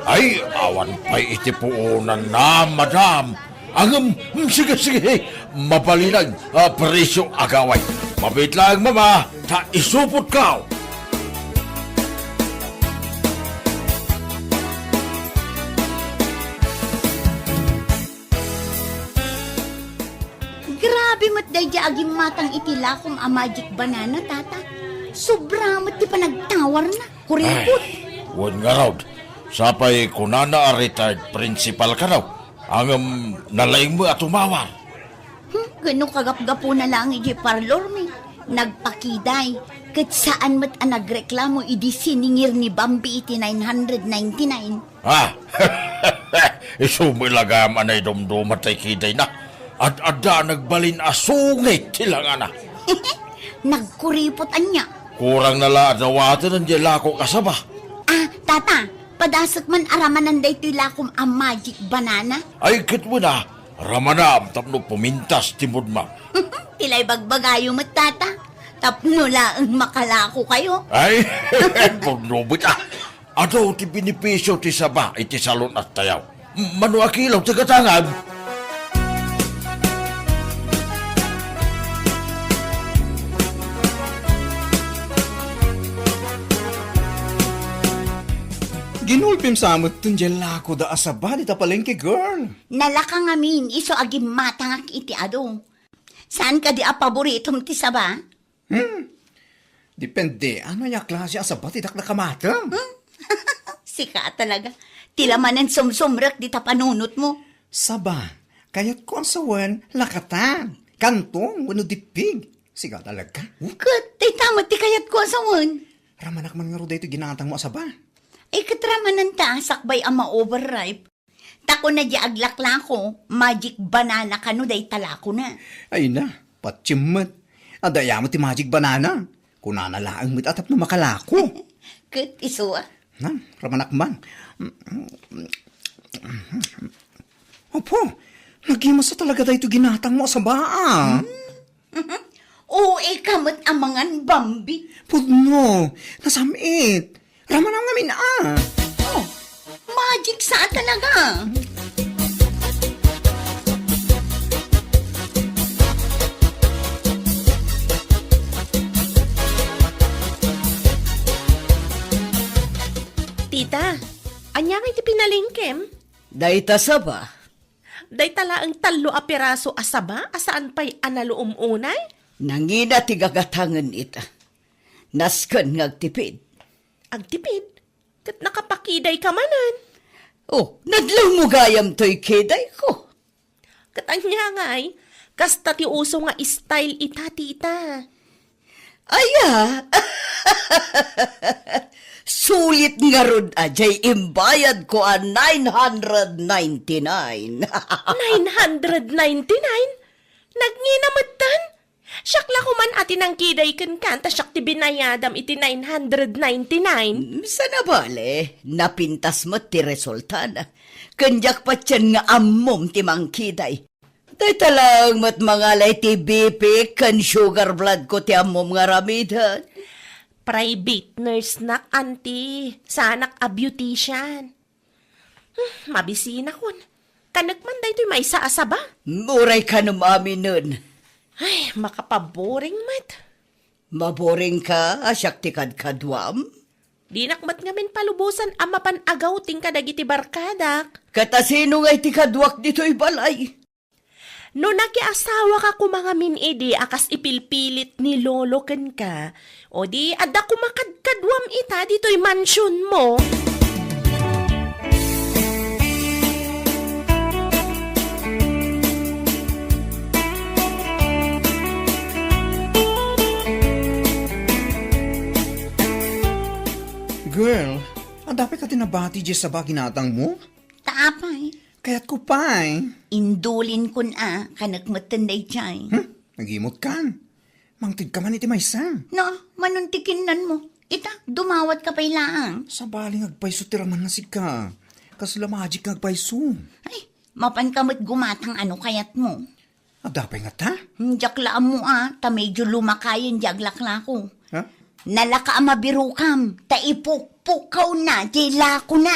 Ay, awan pa'y itipuunan na, madam. Sige, mabalinag, presyo agaway. Mabit lang, mama, ta isupot ka. Grabe mat day aging matang itilakom a Magic Banana, tata. Sobra mat di pa nagtawar na. Kuripot. Huwag nga raw. Sapay kunana a retired principal ka raw. Ang nalaing mo at umawar. Gano kagap-gapo na lang iji parlor mi. Nagpakiday. Kat saan mat a nagreklamo idi siningir ni Bambi iti 999. Ha? Isumilagam anay dumdumat ay kiday na. At ada nagbalin asungit silang ana. Nagkuripot anya. Kurang nala adawatan ng jelako kasaba. Tata, padasat man araman day tilakom a Magic Banana. Ay kit mo na, ramanam tapno pumintas timod ma. Tilay bagbagayo mat tata. Tapno lang makalako kayo. Ay, pagnubit Ado ti binipisyo ti saba iti salon at tayaw. Manu akilaw ti katangag. Ginulpim sa amot tun jelako da asaba di ta palengke girl. Nalakang amin, iso agim matangak iti ado. Saan ka di a paboritom ti saba? Depende, ano ya klase asaba ti dak nakamatang. Sika talaga. Tilamanan sumsumrak di ta panunot mo. Saba, kayat ko ang sawan, lakatan, kantong, wano dipig. Siga talaga. Kat, tay tamat ti kayat ko asawan. Ramanak man nga ro dito ginatang mo asaba. Ay katramanan ta, sakbay ang ma-overripe. Tako na di aglakla ko, Magic Banana kano day talako na. Ay na, patsimmat. Adaya mo ti Magic Banana. Kunana laang mit atap na makalako. Kat, iso Na, ramanak man. Opo, nagimas sa talaga dito ginatang mo asaba. Oo, kamot amangan Bambi. Pudno, nasamit. Ramanang namin Oh, magic saan talaga? Tita, anya nga iti pinalingkem? Dayta saba. Day tala ang talo a piraso asaba, asaan pa'y analuom unay? Nangina ti gagatangan ita. Naskan ngagtipid. Agtipid, kat nakapakiday ka manan. Oh, nadlang mo gayam to'y kiday ko. Kat anya nga'y, kasta ti uso nga style ita, tita. Aya! Sulit nga rod ajay imbayad ko a 999. 999? Nagninamatan? Syakla ko man ati ng kiday kan kanta syak ti binayadam iti 999. Sana bale, napintas mo ti resulta na. Kanyak pa tiyan nga ammom ti mangkiday. Tay talang mat mangalay ti BP kan sugar blood ko ti ammom nga ramidan. Private nurse nak, auntie. Sanak a beautician. Mabisina kon. Kanagman da ito'y may saasa ba? Muray ka nung amin nun. Ay, makapaboring mat. Maboring ka, asyak ti kadkadwam. Di nakmat ngamin palubusan ang mapanagaw ting kadagiti barkadak. Katasino nga ti kadwak dito'y balay. No nakiasawa ka mga minidi akas ipilpilit ni lolo ken ka. O di adda kumakadkadwam ita dito'y mansyon mo. Girl, dapat ka tinabati dyan sa baginatang mo? Taapay. Kaya't ko pa Indulin kun kanagmatan day chay. Nagimot kan. Mangtid ka man iti maysa. No, manuntikin nan mo. Ita, dumawat ka pa ilaang. Sa baling agpaiso tiraman na si ka. Kasla magic agpaiso. Ay, mapan kamot gumatang ano kayat mo. Dapat nga ta? Jaklaan mo ta medyo lumakayin jaglakla ko. Ha? Nalaka mabirukam, ta ipukpukaw na, jila ko na.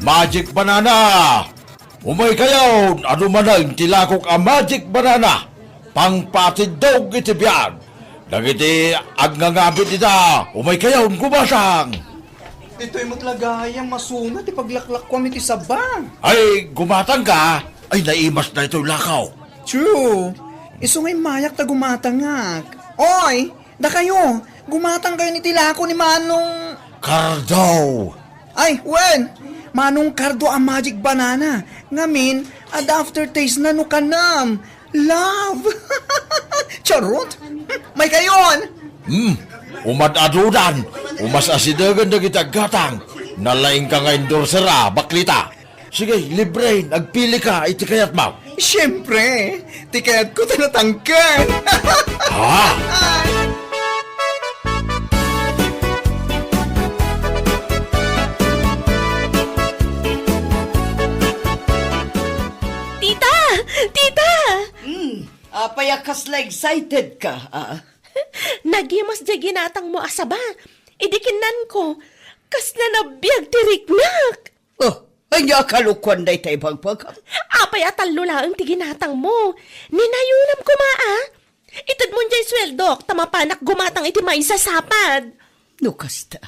Magic banana! Umay kayo, ano man ang tilakok ang magic banana? Pangpatidog iti biyan. Nagiti agnangabit ita, umay kayo, gumasang! Dito'y matlagayang masunat ipaglaklak ko iti sabang. Ay, gumatang ka? Ay, naimas na ito'y lakaw. True. Iso ngay mayak ta gumatangak. Oy, da kayo. Gumatang kayo ni tilako ni Manong... Cardo! Ay, wen! Manong Cardo ang magic banana. Ngamin, ad aftertaste na no kanam. Love! Charot! May kayon! Umadadudan, umasasidagan na kita gatang, nalaing ka nga endorsera, baklita. Sige, libre, nagpili ka, iti kayat mo. Siyempre, tikayat ko tinatangkan. Ha? Tita! Tita! Apayakas la excited ka, Nagimas di ginatang mo asaba. Idikinan ko. Kas na nabiyag tiriknak. Oh, ay nga kalukwan day tayo pagpagam. Apay atalo lang ti ginatang mo. Ninayunam ko Itad mo dyan sweldo, tamapanak gumatang iti may sasapad. No kasta,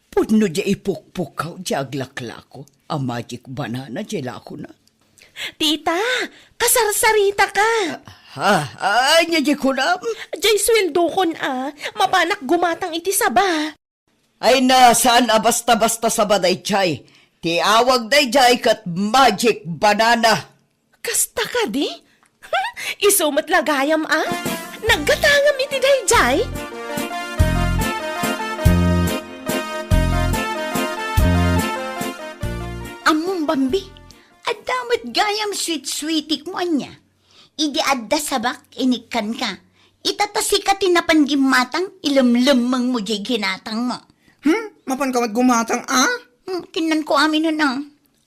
pudno di ipukpukaw di aglaklako. Ang magic banana di lako na. Tita, kasarsarita ka. Ay niya di kunam. Diyay sweldo kon mapanak gumatang iti saba. Ay na, saan basta-basta sa baday chay? Ti awag day jay kat magic banana. Kasta ka di? Isumat lagayam Naggatangam iti dayjay? Among Bambi, adamat gayam sweet-sweetik mo anya. Idi adda sabak inikan ka. Itatasi ka tinapan gimatang ilamlamang mo jay ginatang mo. Mapan kamat gumatang, Kinan ko amin na.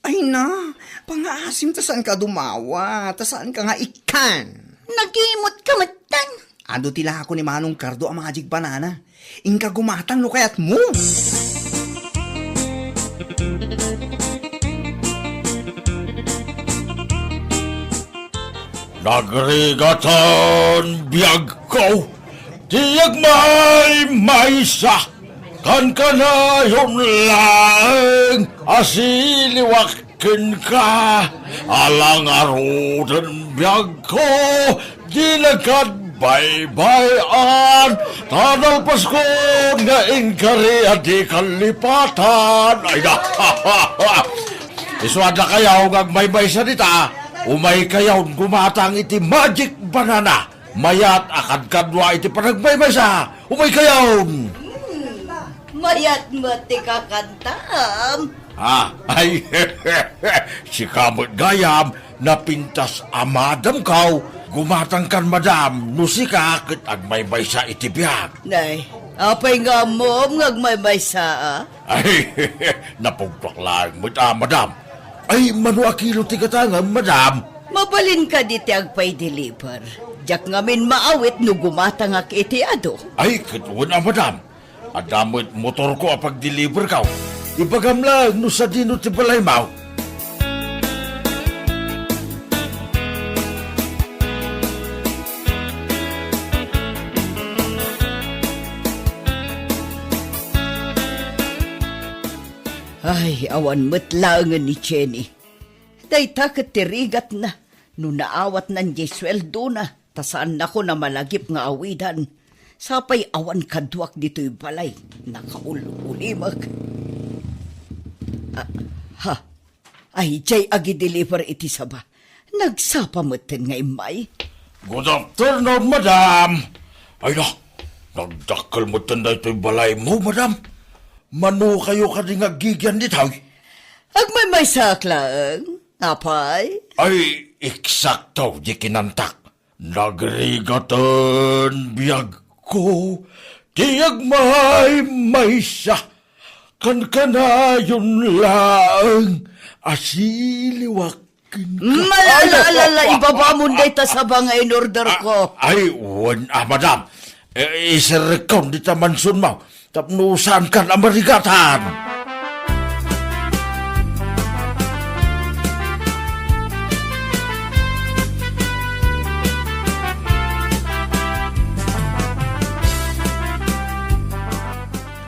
Ay na, pangaasim ta saan ka dumawa, ta saan ka nga ikan. Nagimot ka matan. Ado tila ako ni Manong Cardo ang magic banana. Ingka gumatang no kayat mo. Nagrigatan biyag ko, tiyag may maysa, kan kanayon lang, asiliwakin ka, alang arudan biyag ko, ginagad baybayan, tanal Pasko nga ingkari at di kalipatan. Ay na, iswada kayaw ngag may maysa dita, umay kayaw gumatang iti magic banana. mayat akad kadwa iti panagmaymaysa. Umay kayaw. Mayat mo ti kakantam. Ay, si kamot gayam, napintas amadam kaw, gumatang kan madam, nusika kit agmaybay sa itibiyag. Nay, apay nga mo ngagmaymay sa Ay, napugpaklaan mo madam. Ay, manuakilo ti katanga, madam. Mabalin ka di ti agpay deliver. Jak ngamin maawit no gumatang ak itiado. Ay, kituon madam. Adamot motor ko apag deliver kaw. Ibagam lang, no sa dino ti balay mau. Ay, awan matlangan ni Jenny. Dayta katirigat na. No naawat nan sweldo na. Tasaan na ko na malagip nga awidan. Sapay awan kadwak dito'y balay. Nakaulimag. Ha? Ay, jay agi deliver iti saba. Nagsapamaten nga imay. Good afternoon, madam. Ay na, nagdakal mo tanda ito'y balay mo, madam. Mano kayo ka rin agigyan ditaw? Agmay may saklang. Apay? Ay, eksakto, di kinantak. Nagrigatan biyag ko, tiyag may siya. Kan yun lang, asiliwakin ka. Malalala, ibaba mo na ita sa banga in order ko. Ay, madam. Isirikon di tamansun mo. Tapnusan kan amarigatan.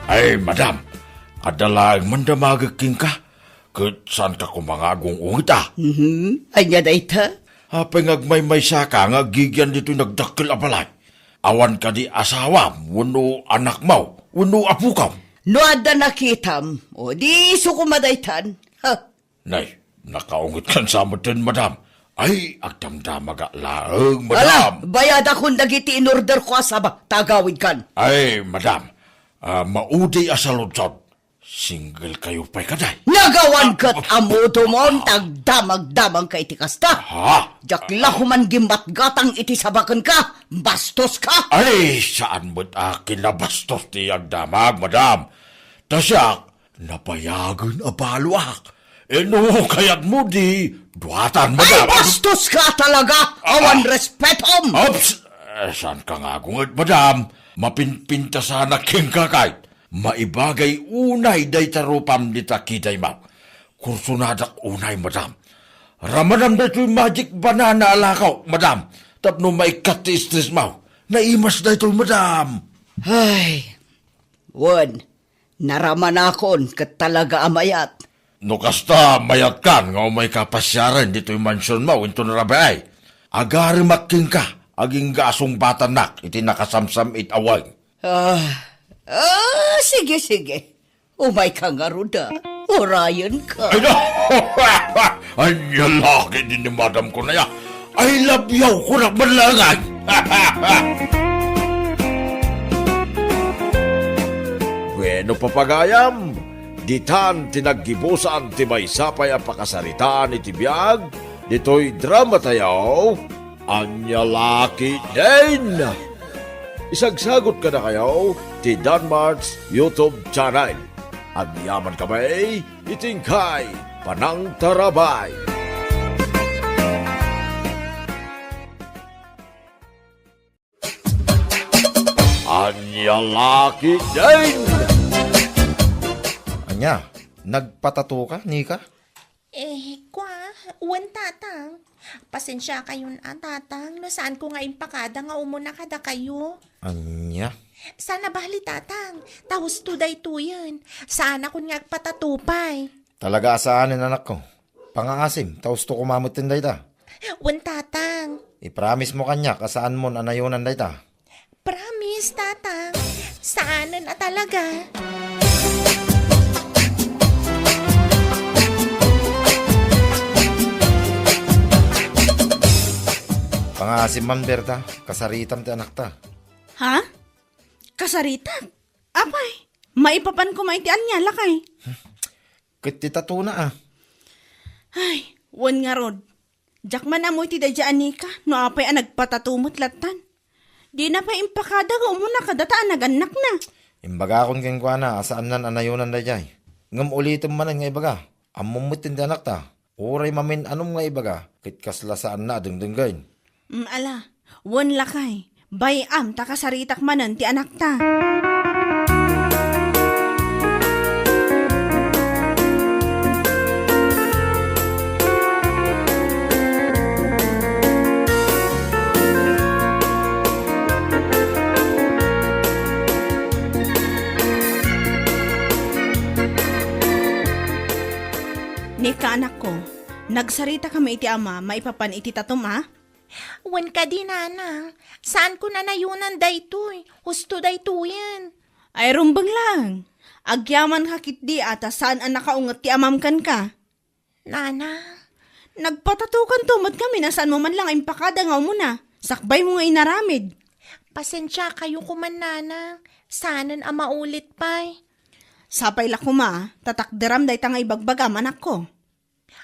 Ay, madam. Adalang mandamagaking ka. Kat saan ka kumangagong ungita? Anya na ita? Apay ngagmay saka nga gigyan dito nagdakil abalay. Awan ka di asawa, wano anak mo, wano apu ka. No ada nakitam, o di sukumadaytan. Ha? Nay, nakaungit kan sa matin, madam. Ay, agdamdamaga laeng, madam. Bayad akong dagiti in order ko asaba, tagawid kan. Ay, madam, maudi asaludsod. Single kayo pa'y kaday. Nagawan kat amuto mo, tagdamag-damang kay tikasta. Ha? Jakla human gimbat-gatang iti sabakan ka, bastos ka. Ay, saan mo't akin nabastos ti agdamag, madam? Tasyak, napayagan abaluak. No, kaya't mo di, duwatan, Ay, madam. bastos ka talaga, awan respetom. Ops! Saan ka nga gungad, madam? Mapinpinta sana king kakait. Maibagay unay day tarupam di takiday ma. Kursunadak unay, madam. Ramanam da ito'y magic banana alakaw, madam. Tapno may kati-stress mo. Naimas da ito'y, madam. Ay, Wan, naraman akon kat talaga amayat. No kasta mayat kan nga may kapasyaran dito'y mansyon mo into narabay. Agari making ka, aging gasong batanak, iti nakasamsam itawag. Sige. Umay ka nga ruda. Orayan ka. Ay na! Ay, lalaki din ni madam ko na ya. Ay, labyaw ko na malangan. Bueno, papagayam. Ditan tinaggibusan ti may sapay ang pakasaritaan iti biyag. Dito'y drama tayo. Anyalaki din. Isagsagot ka na kayo ti Danmar's YouTube channel. At yaman kamay, itingkay Panang Tarabay. Anyalaki din! Anya, nagpatato ka, Nika? Uwan tatang. Pasensya kayo na tatang. No saan ko nga impakada nga umuna kada kayo. Anya? Sana bahali tatang. Tahos tuday tuyan. Saan ako nga agpatatupay. Talaga asaanin anak ko. Pangaasim, taos to kumamutin day ta. Uwan tatang. I-promise mo kanya kasaan mo nanayunan day ta. Promise tatang. Saan na talaga? Pangasim si Ma'am Berta, kasaritam ti anak ta. Ha? Kasarita? Apay, maipapan ko maitian niya, lakay. Ket ti tatuna Ay, wan nga rod. Jak man amoy ti dadyaan ni ka, no apay ang nagpatatumot latan. Di na pa impakada ka umuna kadataan naganak na. Imbaga akong kengkwana, asaan nan anayunan da jay. Ngam ulitin manan nga ibaga. Amumutin ti anak ta. Uray mamin anong nga ibaga. Kit kaslasaan na dengdenggain. Ala, wan lakay. Bayam takasaritak manan ti anak ta. Nika anak ko, nagsarita kami iti ama, maipapan iti tatom ha? Wan ka di, nanang. Saan ko na nayunan daytoy? Husto daytoyan. Ay rumbang lang. Agyaman hakit di ata saan ang nakaungat ti amam kan ka. Nanang, Nagpatatukan tumot kami na saan mo man lang impakada nga mo na. Sakbay mo nga inaramid. pasensya kayo kuman, nanang. Sanan ang maulit pa'y. Sapay la kuma, tatakderam day tanga ibagbagam anak ko.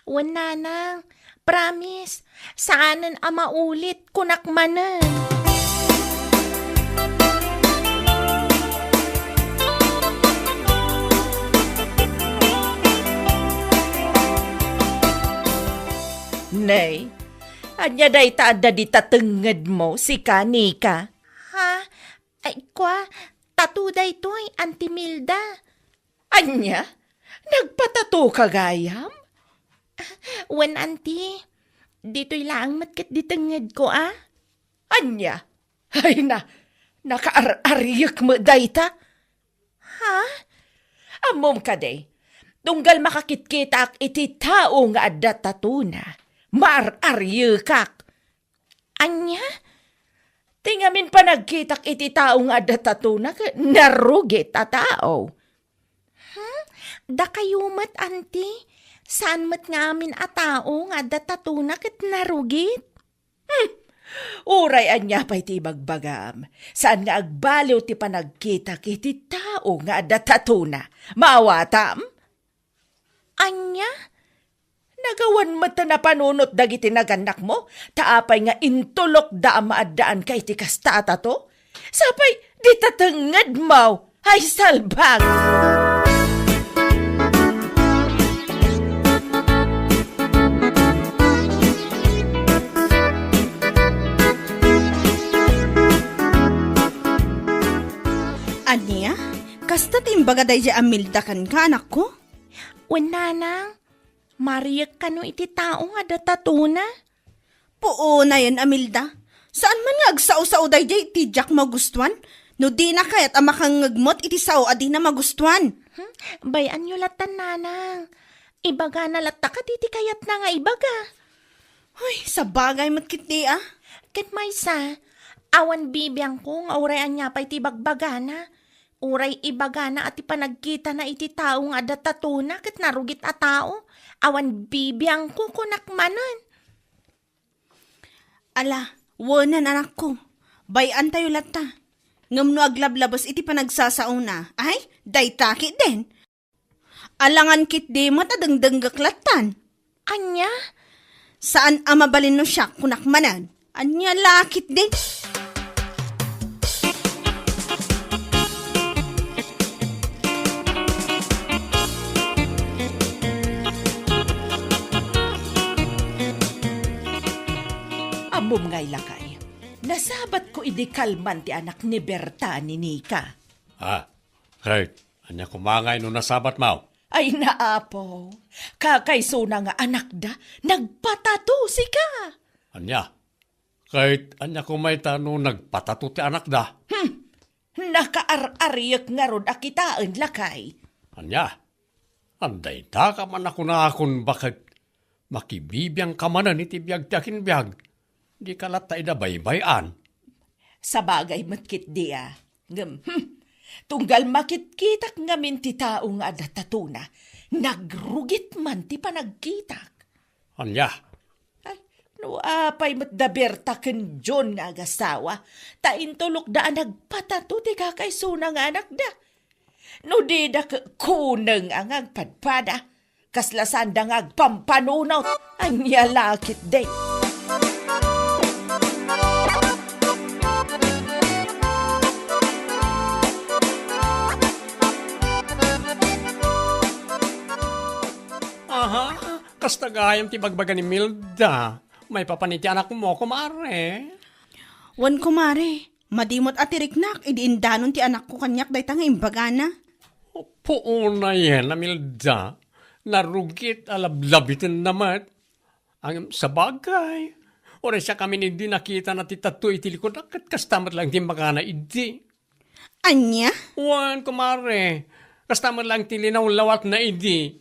Wan, nanang. Promise, saanan ang maulit kunakmanan. Nay, anya day taada di tatenged mo si Kanika. Ha? Ay kwa, tatuday to'y Auntie Milda. Anya? Nagpatato ka gayam? Wan, Auntie, dito'y lang matkit di tenged ko, ah? Anya? Ay na, nakaar-ariyak mo dayta? Ha? Amom ka day. Tunggal makakit-kitak iti tao nga adda tatuna. Mar-aryakak. Anya? Tingamin pa nagkitak iti tao nga adda tatuna narugit a tao. Da kayo mat, Auntie? Saan mat ngamin a tao nga adda tatuna ket narugit? Uray anya pa iti bagbagam. Saan nga agbaliw ti panagkitak iti tao nga adda tatuna? Maawatam? Anya? Nagawan mata na panunot dagiti naganak mo? Taapay nga intulok da maaddaan kay ti kastata to? Sapay, di tatangad mo! Ay salbag! Anya? Kasta timbaga day ja amilda kan ka anak ko? Nanang, mariyak ka no iti tao nga datatuna. Puo na yan, Amilda. Saan man nga agsao-sao day jay iti jak magustuhan? No di na kayat ang makangagmot iti sao adi na magustuhan. Bayan nyo latan, nanang. Ibaga na lata ka, titi kayat na nga ibaga. Uy, sa bagay matkit di ah. Ket maysa, awan bibiyang ko nga urayan niya pa iti bagbagana. Uray ibagana at ipanagkita na iti tao nga datatuna ket narugit a tao. Awan bibiyang ko kunakmanan. Ala, wanan anak ko. Bayan tayo lata. Ngam no aglablabas iti panagsasauna. Ay, day taki din. Alangan kit di matadangdang gaklatan. Anya? Saan amabalin no siya kunakmanan? Anya lakit din. Amom ngay lakay. Nasabat ko idikalman ti anak ni Berta ni Nika. Kahit, anya kumangay no nasabat mo. Ay naapo, kakaiso na nga anak da, nagpatato si ka. Anya, kahit anya kumay tano nagpatato ti anak da. Nakaar-ariyak nga rod akitaan lakay. Anya, anday da ka man ako na akon bakit makibibiyang kamanan iti biyag ti akin biyag. Di ka latay da baybayan. Sa bagay matkit diya. Tunggal makitkitak nga min ti tao nga datatuna, nagrugit man ti panagkitak. Anya, Ay, No, apay matdaberta ken John nga agasawa. Ta intulok daan nagpatato ti kakaysunang anak da. No di da kuneng ang agpadpada. Kaslasan da nga agpampanunot. Anya lakit day. Aha, kasta gayam ti bagbaga ni Milda. May papaniti anak mo, kumare. Wan kumare, madimot at iriknak, idiindanon ti anak ko kanyak day tanga imbagana. Puuna yan na Milda. Narugit alablabitin naman. Ang sa bagay. Ora siya kami hindi nakita na ti tato itilikod akat kastamat lang ti magana idi. Anya? Wan, kumare. Kastamat lang ti linaw-lawat na idi.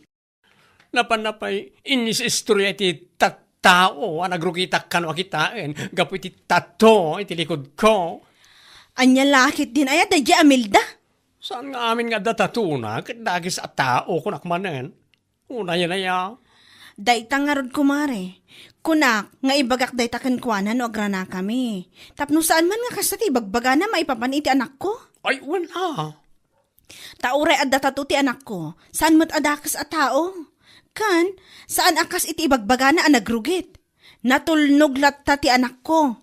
Napanapay, inis istorya iti tattao, nagrugita ka no akitain, gapu iti tato, iti likod ko. Anya lakit din ayat day Amilda. Saan nga amin nga datatuna, kat dagis at tao kunakmanen. Una yan ya. Day tangarod kumare. Kunak, nga ibagak day taken kuanan no agrana kami. Tapno saan man nga kasati bagbagana maipapaniti anak ko? Ay, wala. Tauray at datatuti anak ko, saan mo't adakas at tao? Kan, saan akas iti ibagbagana ang nagrugit? Natulnog latta ti anak ko.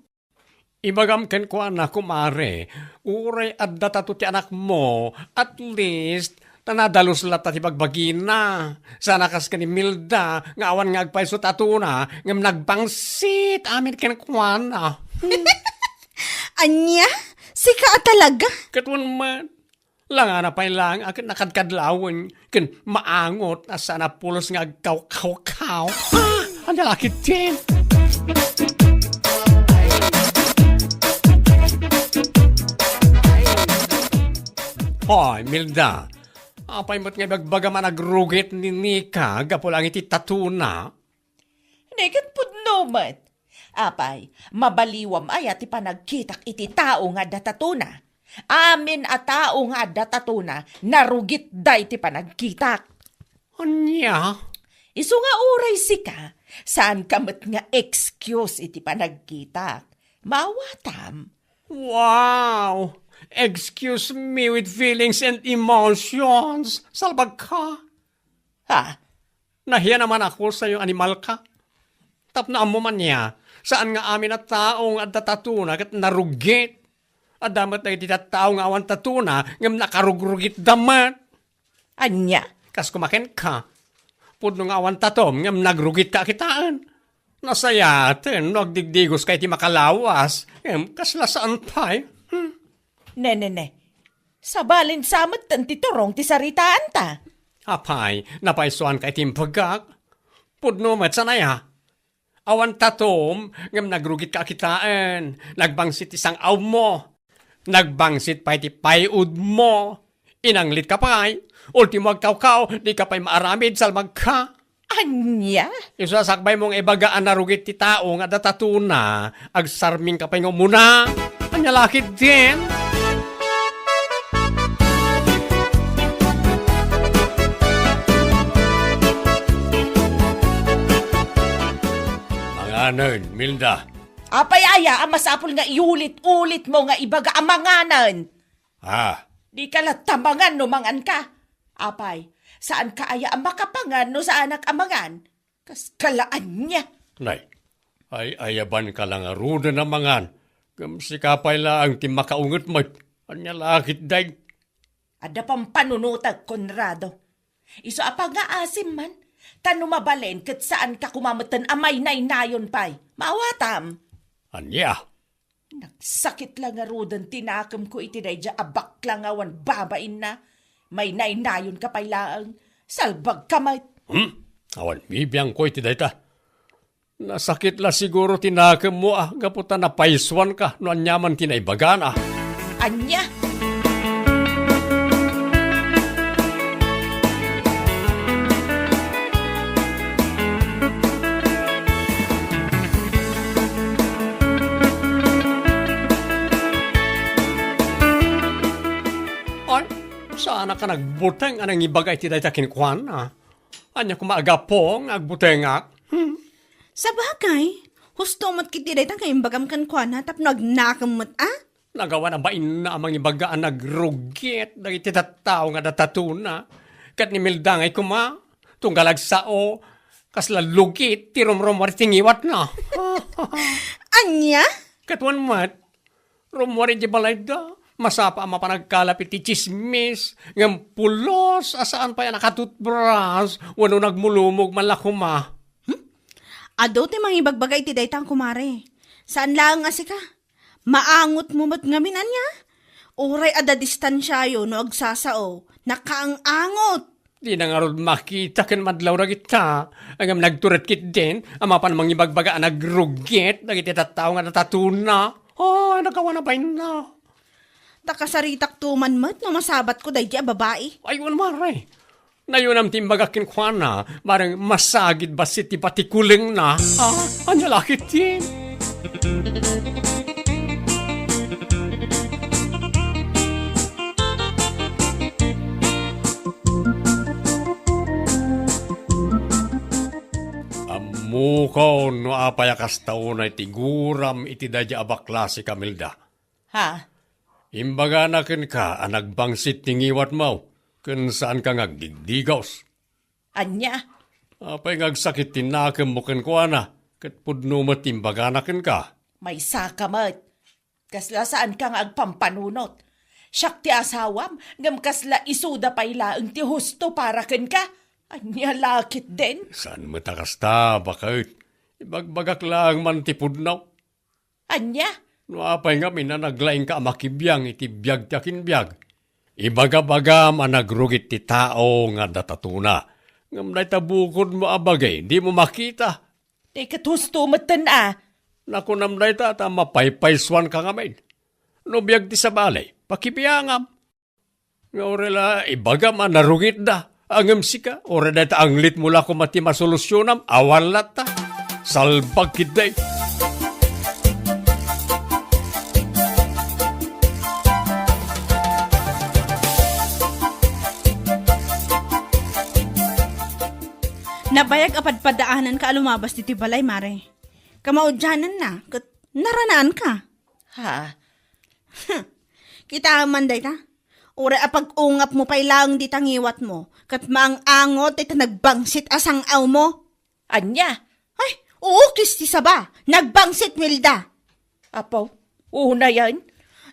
Ibagam ken ko anak kumare, uray at datato ti anak mo, at least, tanadalos lata ti bagbagina. Sana kas ka ni Milda, nga awan nga agpaiso tatuna, ngam nagbangsit, amin ken kuana. Anya? Sika talaga? Katwan man, lang na pa'y lang, akin nakadkadlawan, ken maangot, asa na pulos nga agkaw-kaw-kaw. Ang lalaki din. Hoy, Milda, apay mo't nga bagbagaman nagrugit ni Nika, gapo lang iti tatuna. Negat pudnomat. Apay, mabaliwam ay at ipanagkitak iti tao nga datatuna. Amin a tao nga datatuna, narugit day ti panagkitak. Anya? Isu nga uray sika, saan kamot nga excuse iti panagkitak. Mawatam. Wow! Excuse me with feelings and emotions. Salbag ka. Ha? Nahiya naman ako sa iyong animal ka. Tapnaan mo man niya, saan nga amin at taong at tatuna kat narugit. At damat na iti tao nga awan tatuna, ngam nakarugrugit damat. Anya? Kas kumaken ka, pudno nga awan tatom, ngam nagrugit ka kitaan. Nasayaten, nagdigdigos kay ti makalawas, ngam kaslasaan pa'y. Ne. Sabalin samot tan ti turong ti saritaan ta. Apay, napaisuan kay timpagak. Pudno met sanaya. Awan tatom, ngam nagrugit ka kitaan. Nagbangsit isang aw mo. Nagbangsit pa'y ti payud mo. Inanglit ka pa'y. Ultimo agkaw-kaw, di ka pa'y maaramid salmag ka. Anya? Isasakbay mong ibagaan na rugit ti tao nga datatuna. Agsarming ka pa'y muna. Anya lakit din. Manganan, Milda. Apay aya, masapul nga iulit-ulit mo nga ibaga amanganan. Di ka latamangan no mangan ka. Apay, saan ka aya makapangan no sa anak amangan? Kas kalaan niya. Nay, ay ayaban ka lang aruda na mangan. Kamsikapay lang ti makaungot mo. Anya lakit day. Ada pang panunutag, Conrado. Iso apa nga asim man. Tanumabalen kat saan ka kumamatan amay nay-nayon pay. Maawatam. Anya? Nagsakit lang nga rudan tinakam ko itinay abak lang awan babain na. May nay-nayon ka pay laang. Salbag kamay. Awan, bibiyang ko iti dayta. Nasakit la siguro tinakam mo gaputa na paiswan ka no anyaman tinaibagan Anya? Saan ka nagbuteng anang ibagay ti dayta kinkwan Anya kumaagapong agbutengak. Sa bagay, Husto mo't kiti day tang kaimbagam kan kwa na tapno agnakam mo't Nagawa na ba na amang ibagaan nagrugit dagiti tattao nga datatuna. Kat ni Milda ngay kuma, tunggalag sao, kasla lugit, tirumrumwari tingiwat na. Anya? Katwan mat, rumwari di balay da, masapa ang mapanagkalapit ti chismis, ngam pulos, asaan pa yan nakatutbras, wano nagmulumog man lakuma. Ado ti mangibagbagay ti daytang kumare. Saan lang nga ka? Maangot mo mat ngamin anya? Uray ada distansyayo no agsasao. Nakaang-angot. Di na nga ron makita ken madlaw na kita. Ang nagturet kit din, ang mapan mangibagbaga nagrugit, nagiti tattao nga natatuna. Oh, nagawa na ba na? Takasaritak tuman mat no masabat ko day di babae. Ayun mare. Nayon ang timbagakin kwa na, marang masagid ba si tipati kuling na? Anya lakit din. Amukaw no apayakas tao na itiguram iti dadya abaklase Kamilda. Ha? Imbaga na ken ka anagbangsit tingiwat mo. Kung saan ka ngagdigdigaws. Anya? Apay ngagsakit tinakam mo ken ko na. Kat pudno matimbaganakin ka. May sakamat. Kasla saan ka nga agpampanunot. Siyak ti asawam, ngam kasla isuda payla ang ti husto para ken ka. Anya lakit din. Saan matakasta, bakit? Ibagbagak lang man ti pudnaw. Anya? No apay nga minanaglaing ka makibiyang iti biyag ti akin biyag. Ibaga-baga managrugit ti tao nga datatuna. Ngam na itabukod mo abagay, di mo makita. Di katusto matan Naku namday ta, mapaypayswan ka ngamin. No biyag ti sa balay, pakipiyangam. Nga orela, ibaga manarugit da. Angam sika, oreda ta anglit mula ko mati masolusyonam, awan lata. Salbag kiday. Nabayag apadpadaanan ka lumabas diti balay, mare. Kamaudyanan na, kat naranaan ka. Ha? Kita man day ta. Ure apag-ungap mo pay lang di tangiwat mo. Kat maang angot ito nagbangsit asang aw mo. Anya? Ay, oo, Kristi saba. Nagbangsit, Milda. Apo, una yan.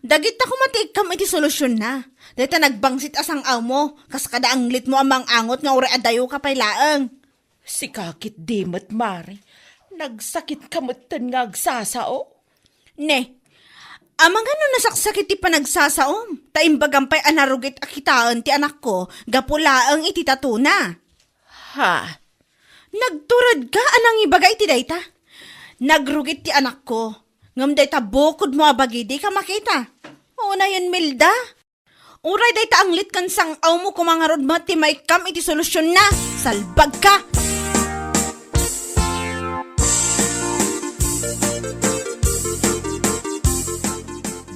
Dagit ako matikam iti solusyon na. Dito nagbangsit asang aw mo. Kas kada anglit mo amang angot nga ure adayo ka pay laang. Si kakit dimot, mare. Nagsakit kamutan nga agsasao. Ne, amang ano nasaksakit ti panagsasaom. Taimbagampay anarugit akitaan ti anak ko. Gapulaang iti tatuna. Ha? Nagturad ka anang ibagay ti dayta. Nagrugit ti anak ko. Ngam dayta bukod mo abagi di ka makita. O na yan, Milda. Uray dayta anglit kan sang aw mo kumangarod mo ti may kam iti solusyon na. Salbag ka.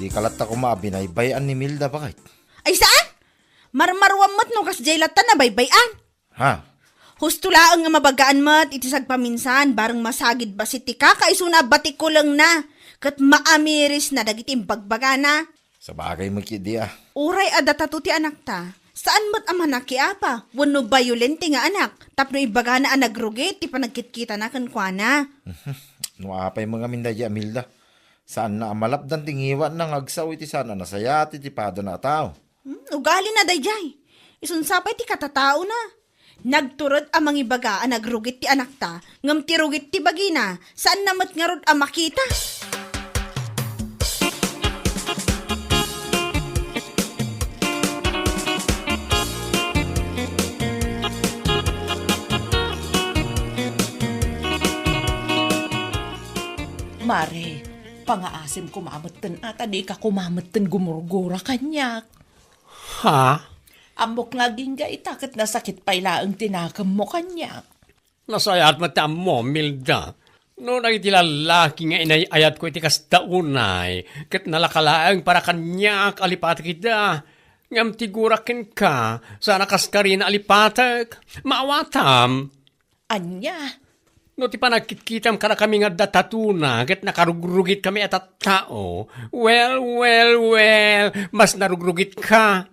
Di kalat ako mabinaybayan ni Milda bakit? Ay saan? Marmarwam mo't no kas jaylatan na baybayan. Ha? Husto laang nga mabagaan mo't itisag paminsan bareng masagid ba si tika kaisuna batik ko lang na. Kat maamiris na dagitim bagbagana. Sa bagay magkidi Uray adatato ti anak ta. Saan mo't amanak ki apa? Wano violente nga anak. Tapno ibaga na anagrugit ti panagkitkita na kankwana. No apay mga mindaya Milda. Saan na amalapdan tingiwan ng agsaw iti sana nasaya at itipado na tao. Ugali na dayjay. Isunsapay ti katatao na. Nagturod amang ibaga nagrugit ti anak ta. Ngam ti rugit ti bagina. Saan namat nga rod makita? Mare, pangaasim kumamatan at adi ka kumamatan gumurgura kanyak. Ha? Amok nga ginga itakat na sakit payla ang tinakam mo kanyak. Nasayat matam mo, Milda. No nagitilalaki nga inayayat ko iti kastaunay, kat nalakalaang para kanyak alipat kita. Ngam tigurakin ka, sana kas ka rin alipatak, maawatam. Anya? No ti panagkitkitam ka na kami nga datatuna, ket nakarugrugit kami at tao. Well, mas narugrugit ka.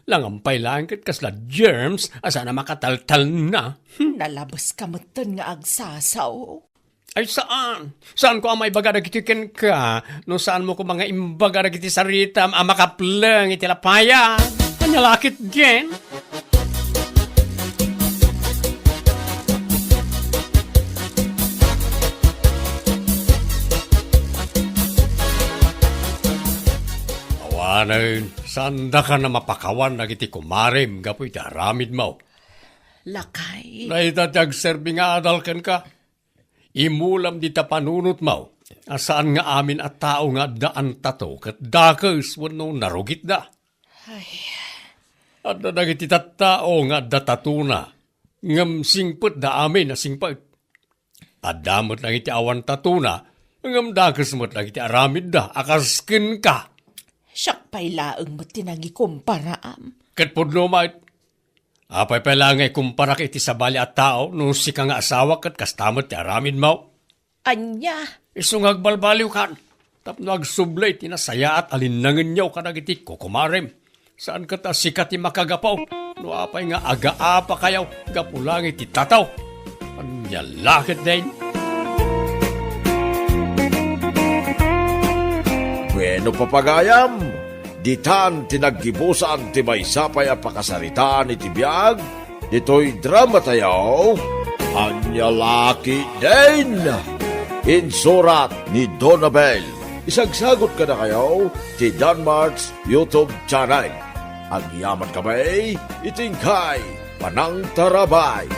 Langampay lang ket kasla germs, asa na makataltal na. Nalabas ka matan nga agsasaw. Ay saan? Saan ko ang may baga nagitikin ka? No saan mo ko mga imbaga nagiti saritam, ang makaplang itilapaya? Panyalakit din. Awanan, sanda ka na mapakawan nagiti kumarim, gapoy daramid mo. Lakay. Naitatag serving nga adalkan ka. Imulam di ta panunot mo. Asaan nga amin at tao nga daan tato kat dakes wano narugit da. At na nagiti tao nga datatuna. Ngam singput da amin na singput. At damot na iti awan tatuna. Ngam dakes mo't nagiti aramid da. Akaskin ka. Siyak pa'y laang mo tinagikumparaam. Kat pudno mait. Apay pala nga ikumpara ka iti sabali at tao no si ka nga asawa kat kastamot ti aramid mo. Anya. Isungag balbaliw kan. Tapno agsublay tinasaya at alinangin niyaw ka nagiti kukumarim. Saan ka ta sikat ti makagapaw? No apay nga aga-apa kayaw. Gapulang iti tataw. Anyalakit din. Bueno papagayam, ditan tinaggibusan ti may sapay a pakasaritaan iti biyag, dito'y drama tayo, Anyalaki din! Insurat ni Donabel. Isagsagot ka na kayo ti Danmarks YouTube channel. Ang yaman kamay, itingkay, panang tarabay.